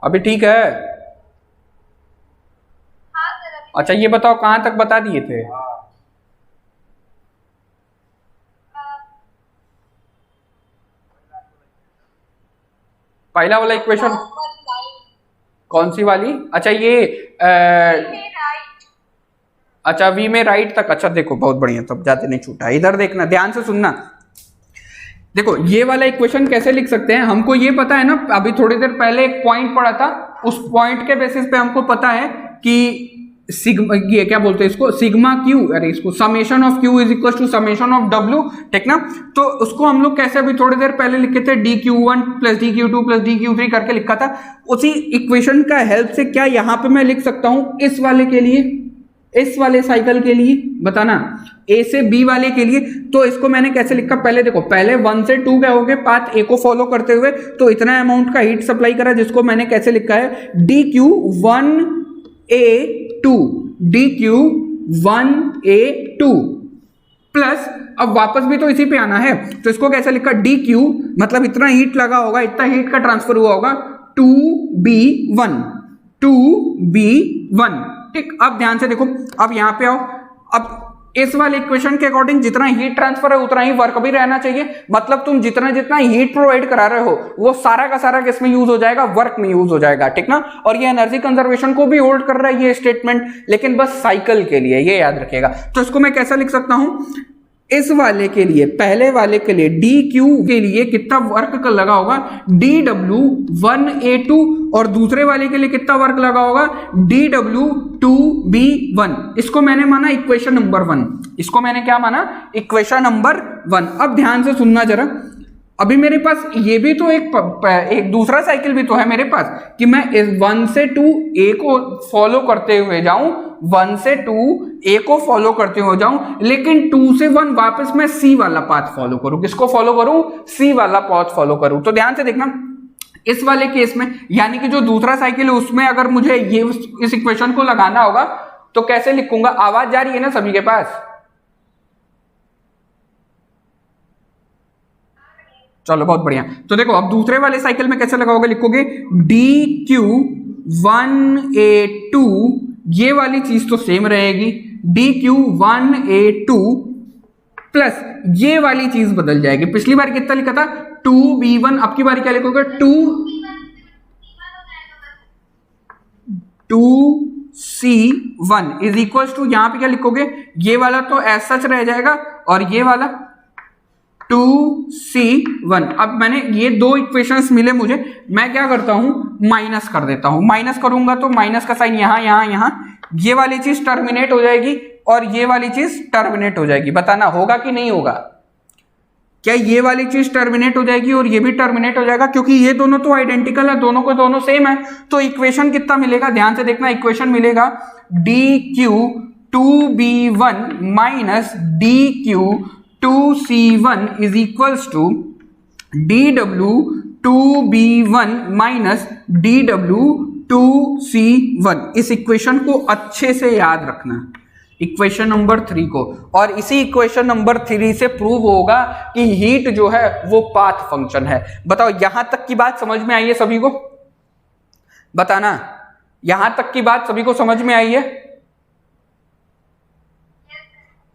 अभी ठीक है? अच्छा ये बताओ कहां तक बता दिए थे? पहला वाला इक्वेशन कौन सी वाली? अच्छा ये अच्छा वी में राइट तक, अच्छा देखो बहुत बढ़िया, तब ज्यादा नहीं छूटा। इधर देखना, ध्यान से सुनना, देखो ये वाला इक्वेशन कैसे लिख सकते हैं, हमको ये पता है ना, अभी थोड़ी देर पहले एक पॉइंट पढ़ा था, उस पॉइंट के बेसिस पे हमको पता है कि सिग्मा, ये क्या बोलते हैं इसको, सिग्मा क्यू, अरे इसको summation of q is equal to summation of डब्ल्यू, ठीक ना। तो उसको हम लोग कैसे अभी थोड़ी देर पहले लिखे थे, D q 1 plus d q 2 plus d q 3 करके लिखा था। उसी इक्वेशन का हेल्प से क्या यहाँ पे मैं लिख सकता हूं इस वाले के लिए, इस वाले साइकिल के लिए बताना, ए से बी वाले के लिए। तो इसको मैंने कैसे लिखा, पहले देखो, पहले 1 से 2 क्या हो गए, पाथ ए को फॉलो करते हुए, तो इतना अमाउंट का हीट सप्लाई करा, जिसको मैंने कैसे लिखा है dq1a2, dq1a2 प्लस, अब वापस भी तो इसी पे आना है, तो इसको कैसे लिखा, dq मतलब इतना हीट लगा होगा, इतना हीट का ट्रांसफर हुआ होगा 2b1, 2b1। ठीक, अब ध्यान से देखो, अब यहां पे आओ, अब इस वाले इक्वेशन के अकॉर्डिंग जितना हीट ट्रांसफर है उतना ही वर्क भी रहना चाहिए, मतलब तुम जितना जितना हीट प्रोवाइड करा रहे हो वो सारा का सारा किस में यूज हो जाएगा, वर्क में यूज हो जाएगा। ठीक ना, और ये एनर्जी कंजर्वेशन को भी होल्ड कर रहा है ये स्टेटमेंट, लेकिन बस साइकिल के लिए, ये याद रखिएगा। तो इसको मैं कैसा लिख सकता हूं, इस वाले के लिए, पहले वाले के लिए dq के लिए कितना वर्क का लगा होगा, dw1a2, और दूसरे वाले के लिए कितना वर्क लगा होगा, dw2b1। इसको मैंने माना इक्वेशन नंबर 1, इसको मैंने क्या माना, इक्वेशन नंबर 1। अब ध्यान से सुनना जरा, अभी मेरे पास ये भी तो एक दूसरा साइकिल भी तो है मेरे पास, कि मैं इस 1 से 2 ए को फॉलो करते हुए जाऊं, 1 से 2 ए को फॉलो करते हुए जाऊं, लेकिन 2 से 1 वापस मैं सी वाला पाथ फॉलो करूं। किसको फॉलो करूं, सी वाला पाथ फॉलो करूं। तो ध्यान से देखना, इस वाले केस में, यानी कि जो दूसरा साइकिल है उसमें अगर मुझे ये इस इक्वेशन को लगाना होगा तो कैसे लिखूंगा, आवाज जा रही है ना सभी के पास, चलो बहुत बढ़िया। तो देखो अब दूसरे वाले साइकिल में कैसे लगाओगे, लिखोगे dq1a2, ये वाली चीज तो सेम रहेगी, dq1a2 प्लस ये वाली चीज बदल जाएगी। पिछली बार कितना लिखा था 2b1, अब की बार क्या लिखोगे 2c1 इज इक्वल टू, यहां पे क्या लिखोगे, ये वाला तो एज सच रह जाएगा और ये वाला 2c1। अब मैंने ये दो इक्वेशंस मिले मुझे, मैं क्या करता हूं, माइनस कर देता हूं। माइनस करूंगा तो माइनस का साइन यहां यहां यहां, ये वाली चीज टर्मिनेट हो जाएगी और ये वाली चीज टर्मिनेट हो जाएगी। बताना होगा कि नहीं होगा, क्या ये वाली चीज टर्मिनेट हो जाएगी और ये भी टर्मिनेट हो जाएगा, क्योंकि ये दोनों तो आइडेंटिकल है, दोनों को दोनों सेम है। तो इक्वेशन कितना मिलेगा, ध्यान से देखना, इक्वेशन मिलेगा dq2b1 minus dq2c1 is equals to dw2b1 minus dw2c1। इस इक्वेशन को अच्छे से याद रखना, इक्वेशन नंबर 3 को, और इसी इक्वेशन नंबर 3 से प्रूव होगा कि हीट जो है वो पाथ फंक्शन है। बताओ यहां तक की बात समझ में आई है सभी को, बताना यहां तक की बात सभी को समझ में आई है।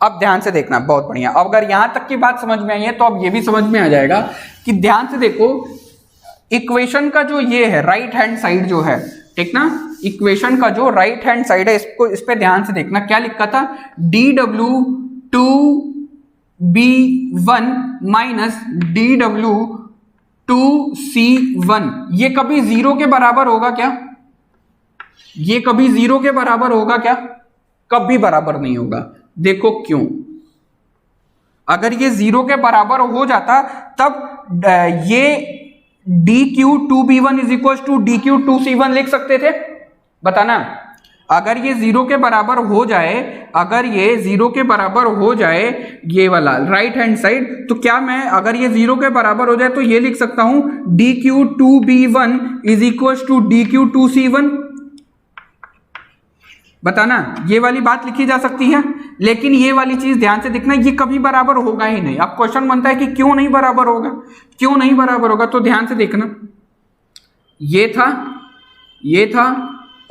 अब ध्यान से देखना, बहुत बढ़िया। अब अगर यहां तक की बात समझ में आई है तो अब ये भी समझ में आ जाएगा कि ध्यान से देखो, इक्वेशन का जो ये है राइट हैंड साइड जो है, ठीक ना, इक्वेशन का जो राइट हैंड साइड है, इसको इस पे ध्यान से देखना, क्या लिखा था dw2b1 माइनस dw2c1। ये कभी 0 के बराबर होगा क्या, ये कभी 0 के बराबर होगा क्या, कभी बराबर नहीं होगा। देखो क्यों, अगर ये 0 के बराबर हो जाता तब ये dq2b1 is equal to dq2c1 लिख सकते थे। बताना, अगर ये 0 के बराबर हो जाए, अगर ये 0 के बराबर हो जाए ये वाला राइट हैंड साइड, तो क्या मैं अगर ये 0 के बराबर हो जाए तो ये लिख सकता हूं dq2b1 is equal to dq2c1। बताना, ये वाली बात लिखी जा सकती है, लेकिन ये वाली चीज ध्यान से देखना, ये कभी बराबर होगा ही नहीं। अब क्वेश्चन बनता है कि क्यों नहीं बराबर होगा, क्यों नहीं बराबर होगा, तो ध्यान से देखना, ये था, ये था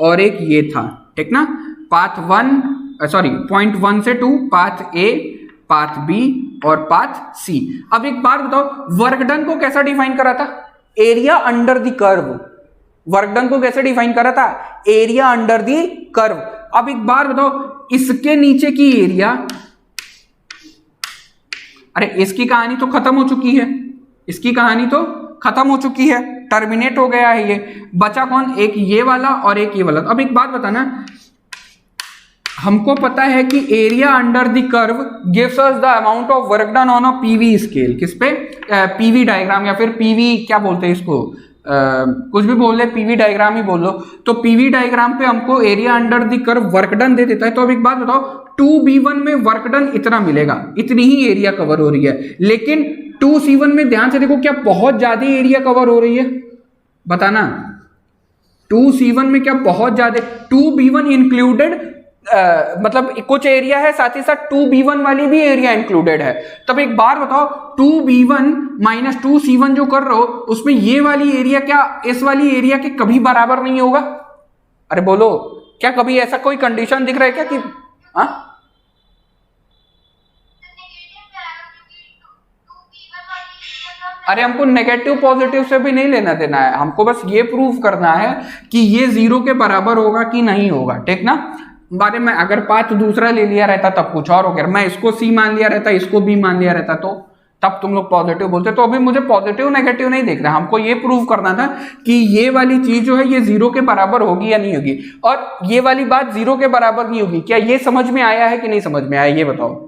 और एक ये था, ठीक ना, पाथ 1 सॉरी पॉइंट 1 से 2, पाथ ए, पाथ बी और पाथ सी। अब एक बात बताओ, वर्क डन को कैसा डिफाइन करा था, area under the curve. Work done को कैसे डिफाइन करा था, एरिया अंडर द कर्व। अब एक बार बताओ, इसके नीचे की एरिया, अरे इसकी कहानी तो खत्म हो चुकी है, इसकी कहानी तो खत्म हो चुकी है, टर्मिनेट हो गया है, ये बचा कौन, एक ये वाला और एक ये वाला। अब एक बात बताना, हमको पता है कि area under the curve gives us the amount of work done on a PV scale. किस पे, पीवी डायग्राम या फिर पीवी क्या बोलते हैं इसको, कुछ भी बोल ले, पीवी डायग्राम ही बोल लो, तो पीवी डायग्राम पे हमको area under the curve work done they देता है। तो अब एक बात बताओ, 2b1 में वर्क डन इतना मिलेगा, इतनी ही एरिया कवर हो रही है, लेकिन 2c1 में ध्यान से देखो क्या बहुत ज्यादा एरिया कवर हो रही है, बताना। 2c1 में क्या बहुत ज्यादा, 2b1 इंक्लूडेड, मतलब कुछ एरिया है, साथ ही साथ 2b1 वाली भी एरिया इंक्लूडेड है। तब एक बार बताओ, 2b1 माइनस 2c1 जो कर रहे हो उसमें ये वाली एरिया क्या इस वाली एरिया के कभी बराबर नहीं होगा? अरे बोलो, क्या कभी ऐसा कोई कंडीशन दिख रहा है क्या कि हाँ? अरे हमको नेगेटिव पॉजिटिव से भी नहीं लेना देना है, हमको बस ये प्रूव करना है कि ये 0 के बराबर होगा कि नहीं होगा, ठीक ना। बारे में अगर पाथ दूसरा ले लिया रहता तब कुछ और हो गया, मैं इसको सी मान लिया रहता, इसको बी मान लिया रहता, तो तब तुम लोग पॉजिटिव बोलते। तो अभी मुझे पॉजिटिव नेगेटिव नहीं देखना, हमको ये प्रूव करना था कि ये वाली चीज जो है ये 0 के बराबर होगी या नहीं होगी, और ये वाली बात 0 के बराबर नहीं होगी। क्या ये समझ में आया है कि नहीं समझ में आया, ये बताओ।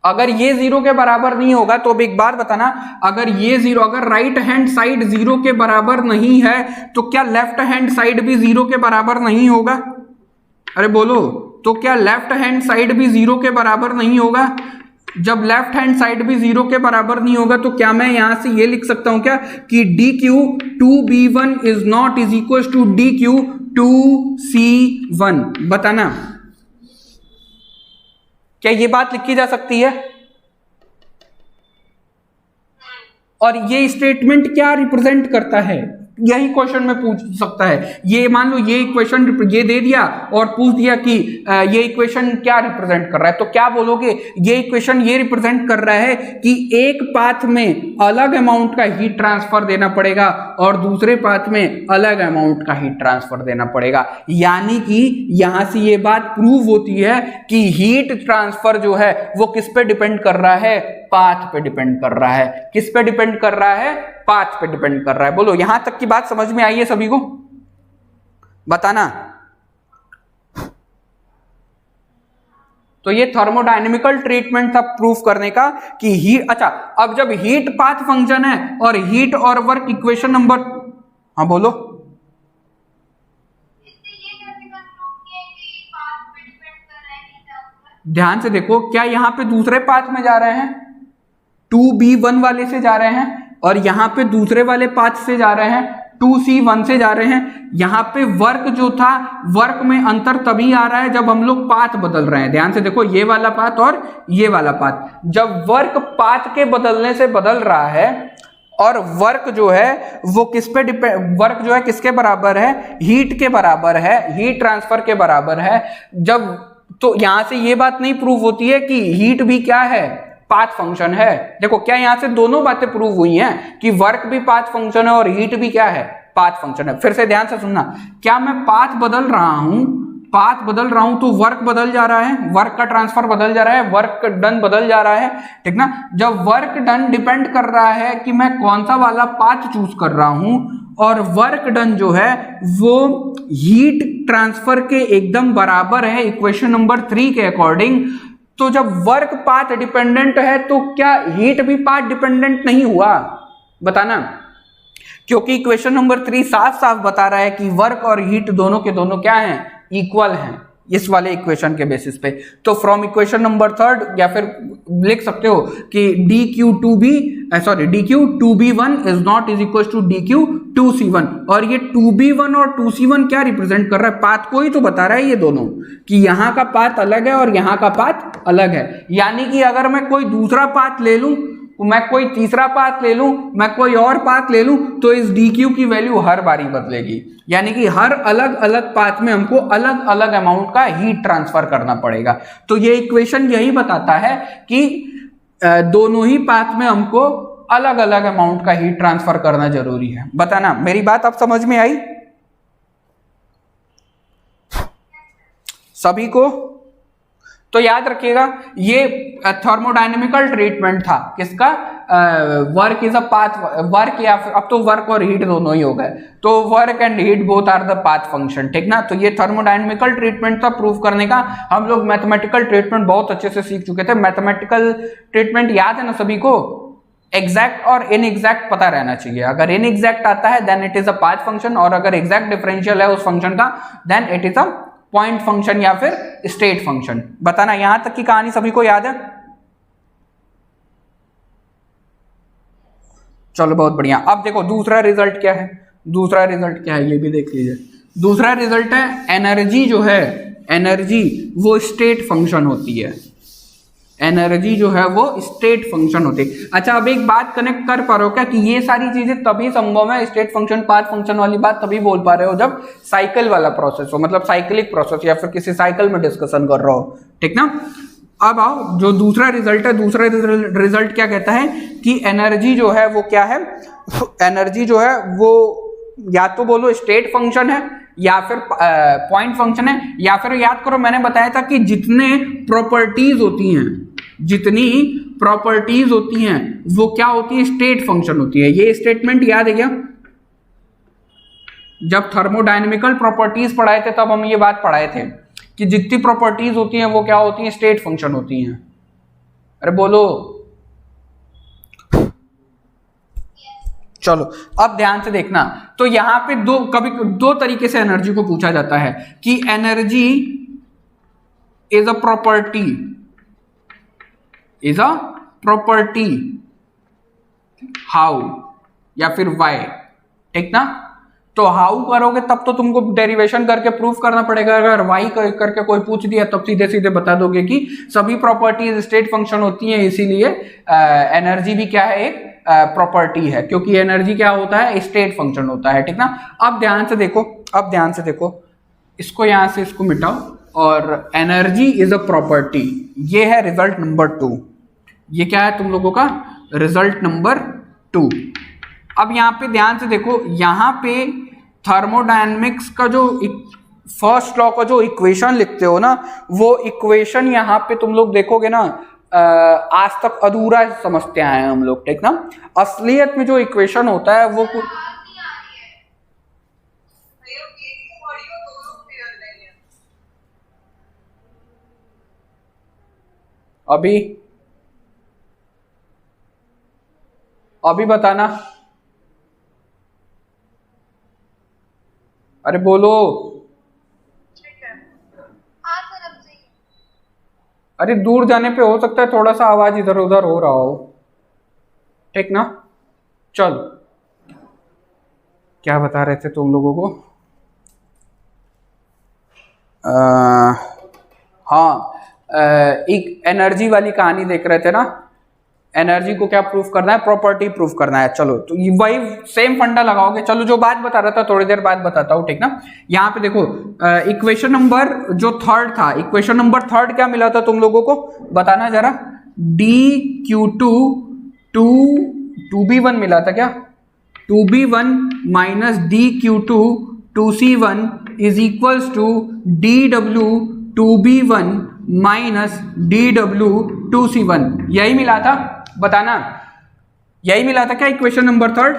अगर ये 0 के बराबर नहीं होगा तो अब एक बार बताना, अगर ये 0, अगर राइट हैंड साइड 0 के बराबर नहीं है तो क्या लेफ्ट हैंड साइड भी 0 के बराबर नहीं होगा? अरे बोलो, तो क्या लेफ्ट हैंड साइड भी 0 के बराबर नहीं होगा? जब लेफ्ट हैंड साइड भी 0 के बराबर नहीं होगा तो क्या मैं यहां से ये लिख सकता हूं क्या कि dq 2b1 is not is equal to dq 2c1? बताना, क्या ये बात लिखी जा सकती है? और ये स्टेटमेंट क्या रिप्रेजेंट करता है, यही क्वेश्चन में पूछ सकता है। ये मान लो ये इक्वेशन ये दे दिया और पूछ दिया कि ये इक्वेशन क्या रिप्रेजेंट कर रहा है, तो क्या बोलोगे? ये इक्वेशन ये रिप्रेजेंट कर रहा है कि एक पाथ में अलग अमाउंट का हीट ट्रांसफर देना पड़ेगा और दूसरे पाथ में अलग अमाउंट का हीट ट्रांसफर देना पड़ेगा। यानी कि यहां से ये बात प्रूव होती है कि हीट ट्रांसफर जो है वो किस पे डिपेंड कर रहा है? पाथ पे डिपेंड कर रहा है। किस पे डिपेंड कर रहा है? पाथ पे डिपेंड कर रहा है। बोलो, यहां तक की बात समझ में आई है सभी को? बताना। तो ये थर्मोडायनेमिकल ट्रीटमेंट था प्रूफ करने का कि हीट। अच्छा, अब जब हीट पाथ फंक्शन है और हीट और वर्क इक्वेशन नंबर, हाँ बोलो, ध्यान से देखो, क्या यहां पे दूसरे पाथ में जा रहे हैं? 2b1 वाले से जा रहे हैं और यहां पे दूसरे वाले पाथ से जा रहे हैं, 2c1 से जा रहे हैं। यहां पे वर्क जो था, वर्क में अंतर तभी आ रहा है जब हम लोग पाथ बदल रहे हैं। ध्यान से देखो, ये वाला पाथ और ये वाला पाथ, जब वर्क पाथ के बदलने से बदल रहा है और वर्क जो है वो किस पे वर्क जो है किसके बराबर है? हीट के बराबर है, हीट ट्रांसफर के बराबर है। जब तो यहां से ये बात नहीं प्रूव होती है कि हीट भी क्या है? पाथ फंक्शन है। देखो, क्या यहां से दोनों बातें प्रूव हुई हैं कि वर्क भी पाथ फंक्शन है और हीट भी क्या है? पाथ फंक्शन है। फिर से ध्यान से सुनना, क्या मैं पाथ बदल रहा हूं तो वर्क बदल जा रहा है, वर्क का ट्रांसफर बदल जा रहा है, वर्क डन बदल जा रहा है, ठीक ना। जब वर्क डन डिपेंड कर रहा है कि मैं कौन सा वाला पाथ चूज कर रहा हूं, और वर्क डन जो है वो हीट ट्रांसफर के एकदम बराबर है इक्वेशन नंबर 3 के अकॉर्डिंग। तो जब वर्क पाथ डिपेंडेंट है तो क्या हीट भी पाथ डिपेंडेंट नहीं हुआ? बताना, क्योंकि इक्वेशन नंबर 3 साफ साफ बता रहा है कि वर्क और हीट दोनों के दोनों क्या हैं? इक्वल हैं, इस वाले इक्वेशन के बेसिस पे। तो फ्रॉम इक्वेशन नंबर 3 या फिर लिख सकते हो कि dq 2b1 is not is equal to dq 2c1। और ये 2b1 और 2c1 क्या रिप्रेजेंट कर रहा है? पाथ को ही तो बता रहा है ये दोनों, कि यहां का पाथ अलग है और यहां का पाथ अलग है। यानी कि अगर मैं कोई दूसरा पाथ ले लूं, मैं कोई तीसरा पाथ ले लूं, मैं कोई और पाथ ले लूं, तो इस dq की वैल्यू हर बारी बदलेगी। यानी कि हर अलग अलग पाथ में हमको अलग अलग अमाउंट का हीट ट्रांसफर करना पड़ेगा। तो ये इक्वेशन यही बताता है कि दोनों ही पाथ में हमको अलग अलग अमाउंट का हीट ट्रांसफर करना जरूरी है। बताना, मेरी बात अब समझ में आई सभी को? तो याद रखिएगा, ये थर्मोडायनेमिकल ट्रीटमेंट था किसका? Work is a path, work या फिर अब तो वर्क और हीट दोनों ही हो गए, तो work and heat both are the path function, ठीक ना। तो ये थर्मोडायनेमिकल ट्रीटमेंट था प्रूव करने का। हम लोग मैथमेटिकल ट्रीटमेंट बहुत अच्छे से सीख चुके थे। मैथमेटिकल ट्रीटमेंट याद है ना सभी को? एग्जैक्ट और इनएग्जैक्ट पता रहना चाहिए। अगर इनएग्जैक्ट आता है then it is a path function, और अगर एग्जैक्ट डिफरेंशियल है उस फंक्शन का then it is a point function या फिर स्टेट फंक्शन। बताना, यहां तक की कहानी सभी को याद है? चलो बहुत बढ़िया। अब देखो दूसरा रिजल्ट क्या है, दूसरा रिजल्ट क्या है ये भी देख लीजिए। दूसरा रिजल्ट है एनर्जी जो है, एनर्जी वो स्टेट फंक्शन होती है, एनर्जी जो है वो स्टेट फंक्शन होती है। अच्छा अब एक बात कनेक्ट कर पा रहे हो क्या कि ये सारी चीजें तभी संभव है, स्टेट फंक्शन पाथ फंक्शन वाली बात तभी बोल पा रहे हो जब साइकिल वाला प्रोसेस हो, मतलब साइक्लिक प्रोसेस या फिर किसी साइकिल में डिस्कशन कर रहे हो, ठीक ना। अब आओ जो दूसरा रिजल्ट है, दूसरा रिजल्ट क्या कहता है कि एनर्जी जो है वो क्या है, एनर्जी जो है वो या तो बोलो स्टेट फंक्शन है या फिर पॉइंट फंक्शन है, या फिर याद करो मैंने बताया था कि जितने प्रॉपर्टीज होती हैं, जितनी प्रॉपर्टीज होती हैं वो क्या होती है, स्टेट फंक्शन होती है। ये स्टेटमेंट याद है क्या? जब थर्मोडायनेमिकल प्रॉपर्टीज पढ़ाए थे तब हम ये बात पढ़ाए थे कि जितनी प्रॉपर्टीज होती हैं वो क्या होती हैं, स्टेट फंक्शन होती हैं। अरे बोलो। चलो अब ध्यान से देखना, तो यहां पे दो तरीके से एनर्जी को पूछा जाता है कि energy is a property, is a property how या फिर वाई, ठीक ना। तो हाउ करोगे तब तो तुमको डेरिवेशन करके प्रूफ करना पड़ेगा, अगर वाई करके कोई पूछ दिया तब सीधे सीधे बता दोगे कि सभी प्रॉपर्टीज स्टेट फंक्शन होती हैं, इसीलिए एनर्जी भी क्या है, एक प्रॉपर्टी है, क्योंकि एनर्जी क्या होता है, स्टेट फंक्शन होता है, ठीक ना। अब ध्यान से देखो, अब ध्यान से देखो, इसको यहां से इसको मिटाओ, और एनर्जी इज अ प्रॉपर्टी, ये है रिजल्ट नंबर 2। ये क्या है तुम लोगों का रिजल्ट नंबर 2। अब यहां पे ध्यान से देखो, यहां पे थर्मोडायनेमिक्स का जो फर्स्ट लॉ का जो इक्वेशन लिखते हो ना, वो इक्वेशन यहां पे तुम लोग देखोगे ना, आज तक अधूरा समझते आए हैं हम लोग, ठीक ना। असलियत में जो इक्वेशन होता है वो कुछ अभी बताना, अरे बोलो। अरे दूर जाने पे हो सकता है थोड़ा सा आवाज इधर उधर हो रहा हो, ठीक ना। चल क्या बता रहे थे तुम लोगों को, एक एनर्जी वाली कहानी देख रहे थे ना, एनर्जी को क्या प्रूफ करना है, प्रॉपर्टी प्रूफ करना है। चलो तो वही सेम फंडा लगाओगे। चलो जो बात बता रहा था थोड़ी देर बाद बताता हूं, ठीक ना। यहाँ पे देखो इक्वेशन नंबर जो थर्ड था, इक्वेशन नंबर थर्ड क्या मिला था तुम लोगों को, बताना जरा। dq2 2b1 मिला था क्या, 2b1 minus dq2 2c1 is equals to dw 2b1 minus dw 2c1, यही मिला था, बताना यही मिला था क्या इक्वेशन नंबर थर्ड।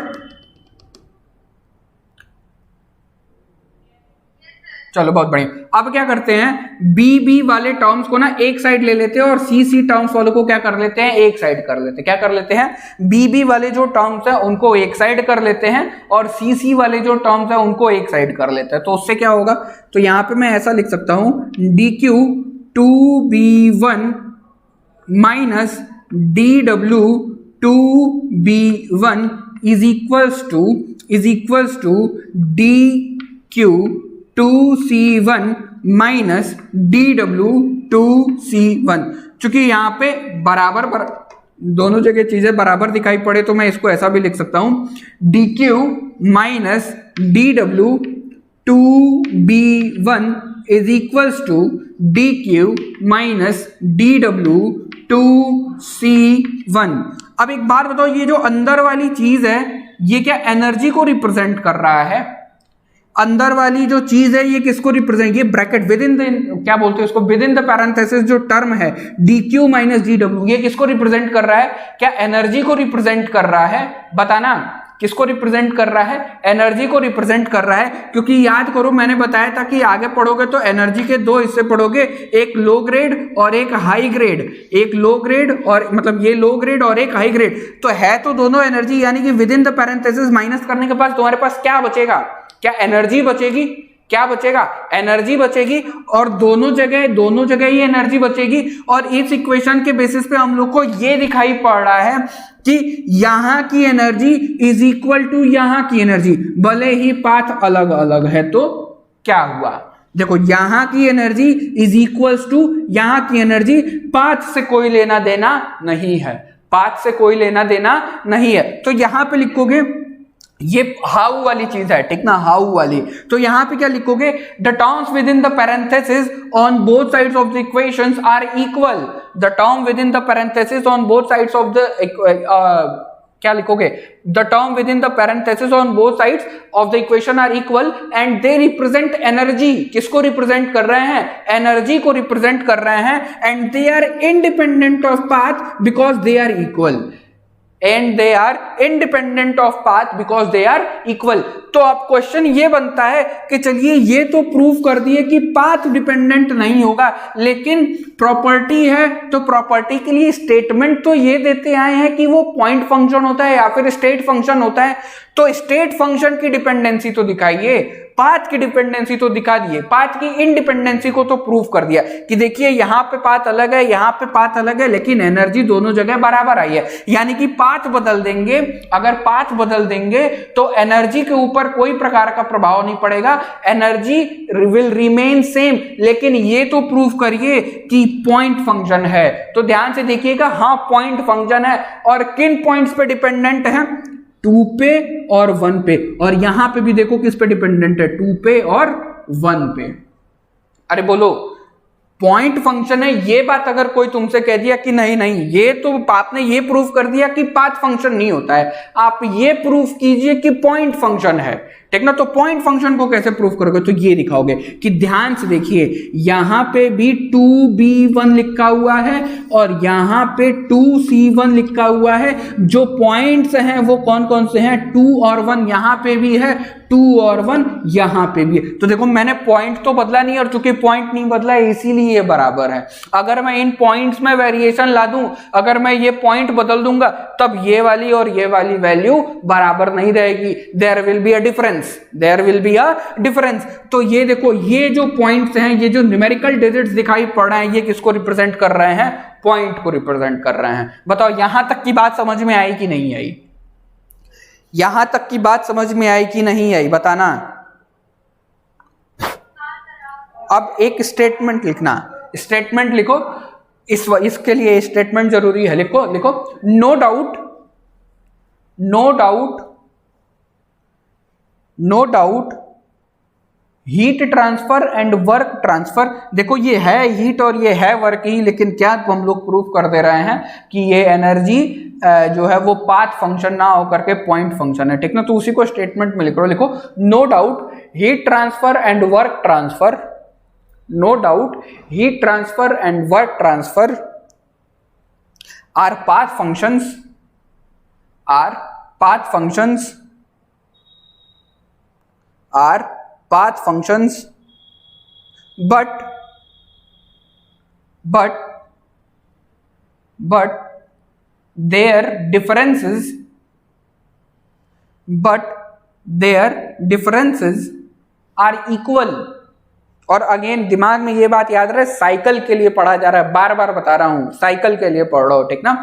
चलो बहुत बढ़िया। अब क्या करते हैं, बी वाले टर्म्स को ना एक साइड ले लेते हैं और सी टर्म्स वालों को क्या कर लेते हैं, एक साइड कर लेते हैं। क्या कर लेते हैं, बी वाले जो टर्म्स है उनको एक साइड कर लेते हैं और सी वाले जो टर्म्स है उनको एक साइड कर लेते हैं। तो उससे क्या होगा, तो यहां पे मैं ऐसा लिख सकता हूं, dq 2b1 minus dw 2b1 is equals to dq 2c1 minus dw 2c1। चूंकि यहां पे बराबर दोनों जगह चीजें बराबर दिखाई पड़े तो मैं इसको ऐसा भी लिख सकता हूं, dq minus dw 2b1 is equals to dq minus dw 2c1। अब एक बात बताओ, ये जो अंदर वाली चीज है ये क्या एनर्जी को रिप्रेजेंट कर रहा है, अंदर वाली जो चीज है ये किसको रिप्रेजेंट, ये ब्रैकेट विद इन द क्या बोलते हैं उसको, विद इन द पैरेंथेसिस जो टर्म है dq माइनस dw, ये किसको रिप्रेजेंट कर रहा है, क्या एनर्जी को रिप्रेजेंट कर रहा है, बताना किसको रिप्रेजेंट कर रहा है? एनर्जी को रिप्रेजेंट कर रहा है। क्योंकि याद करो मैंने बताया था कि आगे पढ़ोगे तो एनर्जी के दो हिस्से पढ़ोगे, एक लो ग्रेड और एक हाई ग्रेड, एक लो ग्रेड और मतलब ये लो ग्रेड और एक हाई ग्रेड, तो है तो दोनों एनर्जी, यानी कि with in the parenthesis minus करने के बाद तुम्हारे पास क्या बचेगा? क्या एनर्जी बचेगी? क्या बचेगा? एनर्जी बचेगी, और दोनों जगह ही एनर्जी बचेगी। और इस इक्वेशन के बेसिस पे हम लोग को ये दिखाई पड़ रहा है कि यहां की एनर्जी इज इक्वल टू यहां की एनर्जी, भले ही पाथ अलग अलग है। तो क्या हुआ? देखो यहां की एनर्जी इज इक्वल्स टू यहां की एनर्जी, पाथ से कोई लेना देना नहीं है, पाथ से कोई लेना देना नहीं है। तो यहां पे लिखोगे, ये हाउ वाली चीज है, ठीक ना, हाउ वाली। तो यहां पे क्या लिखोगे? The terms within the parenthesis on both sides of the equations are equal. The term within the parenthesis on both sides of the, क्या लिखोगे? The term within the parenthesis on both sides of the equation are equal and they represent energy. किसको represent कर रहे हैं? Energy को represent कर रहे हैं। And they are independent of path because they are equal, and they are independent of path because they are equal. तो अब क्वेश्चन ये बनता है कि चलिए ये तो प्रूव कर दिए कि पाथ डिपेंडेंट नहीं होगा, लेकिन प्रॉपर्टी है, तो प्रॉपर्टी के लिए स्टेटमेंट तो ये देते आए हैं कि वो पॉइंट फंक्शन होता है या फिर स्टेट फंक्शन होता है। तो स्टेट फंक्शन की डिपेंडेंसी तो दिखाइए, पाथ की डिपेंडेंसी तो दिखा दिए, पाथ की इंडिपेंडेंसी को तो प्रूव कर दिया कि देखिए यहां पे पाथ अलग है, यहां पे पाथ अलग है, लेकिन एनर्जी दोनों जगह बराबर आई है। यानी कि पाथ बदल देंगे, अगर पाथ बदल देंगे तो एनर्जी के ऊपर कोई प्रकार का प्रभाव नहीं पड़ेगा, एनर्जी विल रिमेन सेम। लेकिन ये तो प्रूव करिए कि पॉइंट फंक्शन है। तो ध्यान से देखिएगा, हाँ पॉइंट फंक्शन है, और किन पॉइंट्स पे डिपेंडेंट है? 2 पे और 1 पे। और यहां पे भी देखो किस पे डिपेंडेंट है? 2 पे और 1 पे। अरे बोलो, पॉइंट फंक्शन है, ये बात अगर कोई तुमसे कह दिया कि नहीं नहीं ये तो आपने ये प्रूव कर दिया कि पाथ फंक्शन नहीं होता है, आप ये प्रूफ कीजिए कि पॉइंट फंक्शन है, ठीक ना। तो पॉइंट फंक्शन को कैसे प्रूफ करोगे? तो ये दिखाओगे कि ध्यान से देखिए, यहां पे भी 2b1 लिखा हुआ है और यहां पे 2c1 लिखा हुआ है। जो पॉइंट्स हैं वो कौन कौन से हैं? 2 और 1 यहां पे भी है, 2 और 1 यहां पे भी है। तो देखो मैंने पॉइंट तो बदला नहीं, और चूंकि पॉइंट नहीं बदला है इसीलिए ये बराबर है। अगर मैं इन पॉइंट्स में वेरिएशन ला दूं, अगर मैं ये पॉइंट बदल दूंगा, तब ये वाली और ये वाली वैल्यू बराबर नहीं रहेगी, there will be a difference, there will be a difference. तो ये देखो, ये जो पॉइंट्स हैं, ये जो न्यूमेरिकल डिजिट्स दिखाई पड़ रहे हैं, ये किसको रिप्रेजेंट कर रहे हैं? पॉइंट को रिप्रेजेंट कर रहे हैं। बताओ यहां तक की बात समझ में आई कि नहीं आई? यहां तक की बात समझ में आई कि नहीं आई? बताना। अब एक स्टेटमेंट लिखना, स्टेटमेंट लिखो, इसके लिए स्टेटमेंट जरूरी है। लिखो लिखो, no doubt, no doubt, no doubt heat transfer and work transfer. देखो ये है हीट और ये है वर्क ही, लेकिन क्या हम लोग प्रूफ कर दे रहे हैं कि ये एनर्जी जो है वो पाथ फंक्शन ना होकर के पॉइंट फंक्शन है, ठीक ना। तो उसी को स्टेटमेंट में लिखो। लिखो no doubt heat transfer and work transfer, no doubt heat transfer and work transfer are path functions, are path functions, आर path functions, but their differences, are equal। और अगेन दिमाग में ये बात याद रहे, साइकिल के लिए पढ़ा जा रहा है, बार बार बता रहा हूं, साइकिल के लिए पढ़ रहा हो, ठीक ना।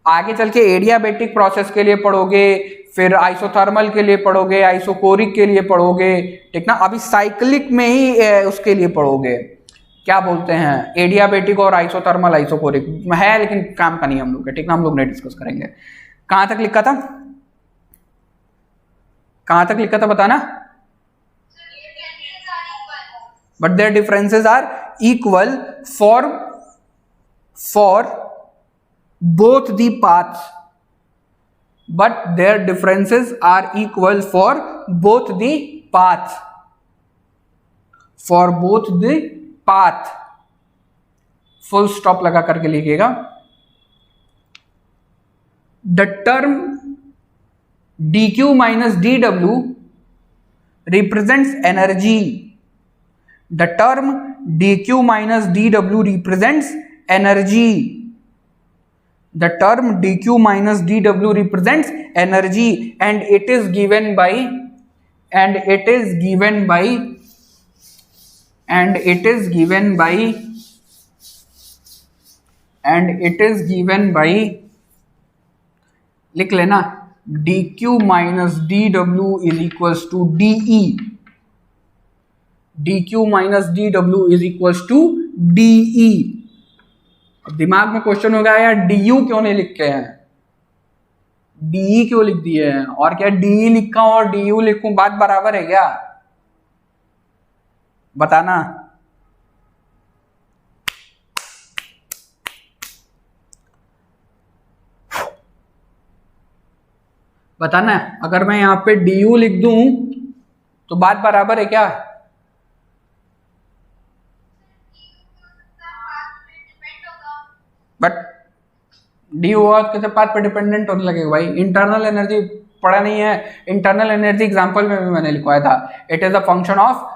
आगे चल के एडियाबैटिक प्रोसेस के लिए पढ़ोगे, फिर आइसोथर्मल के लिए पढ़ोगे, आइसोकोरिक के लिए पढ़ोगे, ठीक ना। अभी साइक्लिक में ही उसके लिए पढ़ोगे, क्या बोलते हैं, एडियाबैटिक और आइसोथर्मल आइसोकोरिक है, लेकिन काम का नहीं हम लोग, ठीक ना, हम लोग नहीं डिस्कस करेंगे। कहां तक लिखा था? कहां तक लिखा था बताना? But their differences are equal for both the paths, but their differences are equal for both the paths, for both the path। full stop लगा करके लिखिएगा। the term dq minus dw represents energy. The term dq minus dw represents energy. The term dq minus dw represents energy, and it is given by लिख लेना, dq minus dw is equals to de. dq minus dw is equals to de. अब दिमाग में question हो गया यार du क्यों नहीं लिख के हैं, de क्यों लिख दिए हैं, और क्या de लिखा और du लिखूं बात बराबर है क्या, बताना। बताना, अगर मैं यहां पे du लिख दूं तो बात बराबर है क्या? बट डी हुआ कैसे पाथ पे डिपेंडेंट होने लगेगा भाई? इंटरनल एनर्जी पढ़ा नहीं है? इंटरनल एनर्जी एग्जांपल में भी मैंने लिखवाया था, it is a function of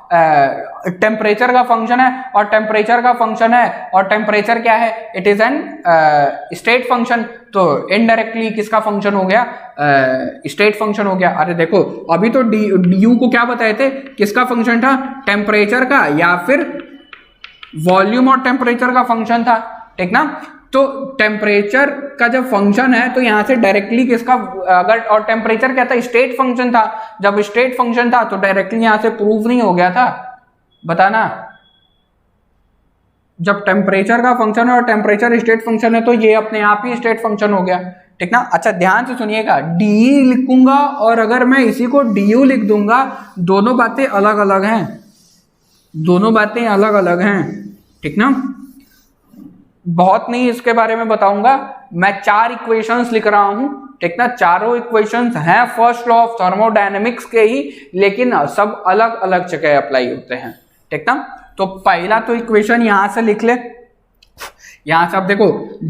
temperature का फंक्शन है, और टेम्परेचर का फंक्शन है, और टेम्परेचर क्या है, it is an state function. तो इनडायरेक्टली किसका फंक्शन हो गया? स्टेट फंक्शन हो गया। अरे देखो अभी तो डी को क्या बताए थे, किसका फंक्शन था, टेम्परेचर का या फिर वॉल्यूम और टेम्परेचर का फंक्शन था, ठीक ना। तो टेम्परेचर का जब फंक्शन है तो यहां से डायरेक्टली किसका, अगर, और टेम्परेचर क्या था, स्टेट फंक्शन था, जब स्टेट फंक्शन था तो डायरेक्टली यहां से प्रूव नहीं हो गया था, बताना। जब टेम्परेचर का फंक्शन है और टेम्परेचर स्टेट फंक्शन है तो ये अपने आप ही स्टेट फंक्शन हो गया, ठीक ना। अच्छा ध्यान से सुनिएगा, डी लिखूंगा और अगर मैं इसी को डी लिख दूंगा, दोनों बातें अलग अलग हैं, दोनों बातें अलग अलग हैं, ठीक ना। बहुत नहीं इसके बारे में बताऊंगा, मैं 4 इक्वेशंस लिख रहा हूं, ठीक ना। चारों इक्वेशंस हैं फर्स्ट लॉ ऑफ थर्मोडायनेमिक्स के ही, लेकिन सब अलग अलग जगह अप्लाई होते हैं, ठीक ना। तो पहला तो इक्वेशन यहां से लिख ले, यहां से आप देखो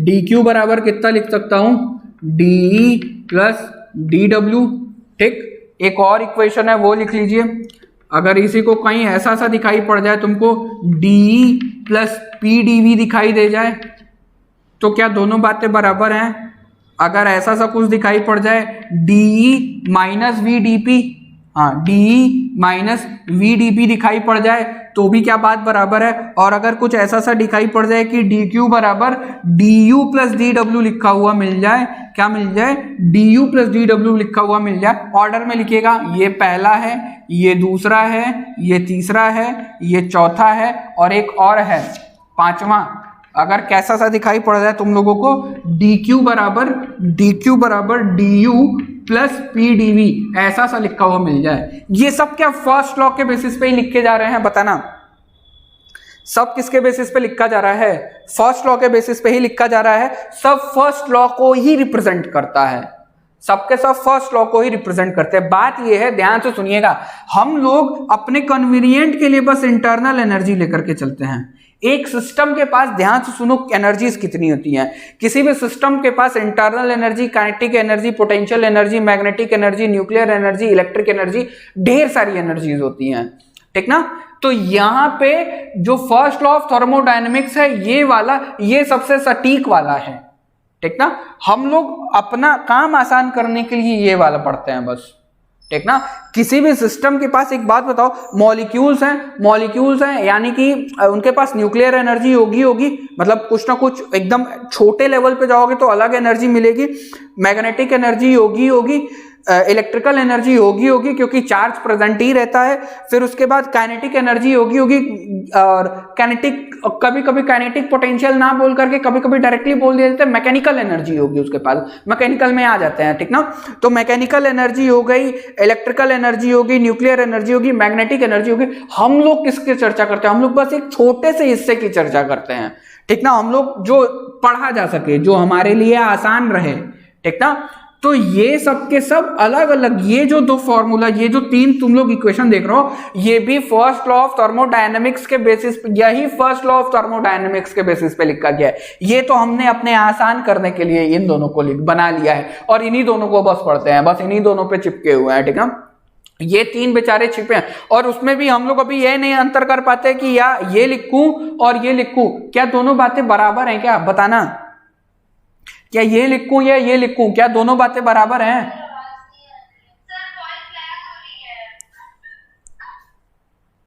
dq बराबर कितना लिख सकता हूं, de प्लस dw, ठीक। एक और इक्वेशन है वो लिख लीजिए, अगर इसी को कहीं ऐसा सा दिखाई पड़ जाए तुमको, de प्लस pdv दिखाई दे जाए तो क्या दोनों बातें बराबर हैं? अगर ऐसा सा कुछ दिखाई पड़ जाए de minus v d p, हाँ de minus v d p दिखाई पड़ जाए तो भी क्या बात बराबर है। और अगर कुछ ऐसा सा दिखाई पड़ जाए कि dq बराबर du प्लस dw लिखा हुआ मिल जाए, क्या मिल जाए, du प्लस dw लिखा हुआ मिल जाए, ऑर्डर में लिखिएगा, ये पहला है, ये दूसरा है, ये तीसरा है, ये चौथा है, और एक और है पांचवा। अगर कैसा सा दिखाई पड़ जाए तुम लोगों को, dq बराबर du प्लस pdv ऐसा सा लिखा हुआ मिल जाए, ये सब क्या फर्स्ट लॉ के बेसिस पे ही लिखे जा रहे हैं, बताना। सब किसके बेसिस पे लिखा जा रहा है? फर्स्ट लॉ के बेसिस पे ही लिखा जा रहा है, सब फर्स्ट लॉ को ही रिप्रेजेंट करता है, सबके सब फर्स्ट लॉ को ही रिप्रेजेंट करते हैं। बात ये है, ध्यान से सुनिएगा, हम लोग अपने कन्वीनियंट के लिए बस इंटरनल एनर्जी लेकर के चलते हैं। एक सिस्टम के पास, ध्यान से सुनो, एनर्जीज कितनी होती हैं, किसी भी सिस्टम के पास internal energy, kinetic energy, potential energy, magnetic energy, nuclear energy, electric energy, ढेर सारी एनर्जीज होती हैं, ठीक ना। तो यहां पे जो फर्स्ट लॉ ऑफ थर्मोडायनेमिक्स है ये वाला, ये सबसे सटीक वाला है, ठीक ना। हम लोग अपना काम आसान करने के लिए ये वाला पढ़ते हैं बस, ठीक ना। किसी भी सिस्टम के पास, एक बात बताओ, मॉलिक्यूल्स हैं यानी कि उनके पास न्यूक्लियर एनर्जी होगी, मतलब कुछ ना कुछ, एकदम छोटे लेवल पे जाओगे तो अलग एनर्जी मिलेगी, मैग्नेटिक एनर्जी होगी, इलेक्ट्रिकल एनर्जी होगी क्योंकि चार्ज प्रेजेंट ही रहता है, फिर उसके बाद काइनेटिक एनर्जी होगी, और काइनेटिक, कभी कभी काइनेटिक पोटेंशियल ना बोल करके कभी कभी डायरेक्टली बोल दिया जाता है मैकेनिकल एनर्जी होगी, उसके पास मैकेनिकल में आ जाते हैं, ठीक ना। तो मैकेनिकल एनर्जी हो गई, इलेक्ट्रिकल एनर्जी होगी, न्यूक्लियर एनर्जी होगी, मैग्नेटिक एनर्जी होगी। हम लोग किसकी चर्चा करते हैं? हम लोग बस एक छोटे से हिस्से की चर्चा करते हैं, ठीक ना। हम लोग जो पढ़ा जा सके, जो हमारे लिए आसान रहे, ठीक ना। तो ये सब के सब अलग अलग, ये जो दो फॉर्मूला, ये जो तीन तुम लोग इक्वेशन देख रहे हो, ये भी फर्स्ट लॉ ऑफ थर्मोडायनेमिक्स के बेसिस पे, यही फर्स्ट लॉ ऑफ थर्मोडायनेमिक्स के बेसिस पे लिखा गया है। ये तो हमने अपने आसान करने के लिए इन दोनों को बना लिया है और इन्हीं दोनों को बस पढ़ते हैं, बस इन्हीं दोनों पे चिपके हुए हैं, ठीक है। ये तीन बेचारे छिपे हैं और उसमें भी हम लोग अभी ये नहीं अंतर कर पाते कि या ये लिखूं और ये लिखूं, क्या दोनों बातें बराबर हैं क्या, बताना। क्या ये लिखूं या ये लिखूं, क्या दोनों बातें बराबर हैं?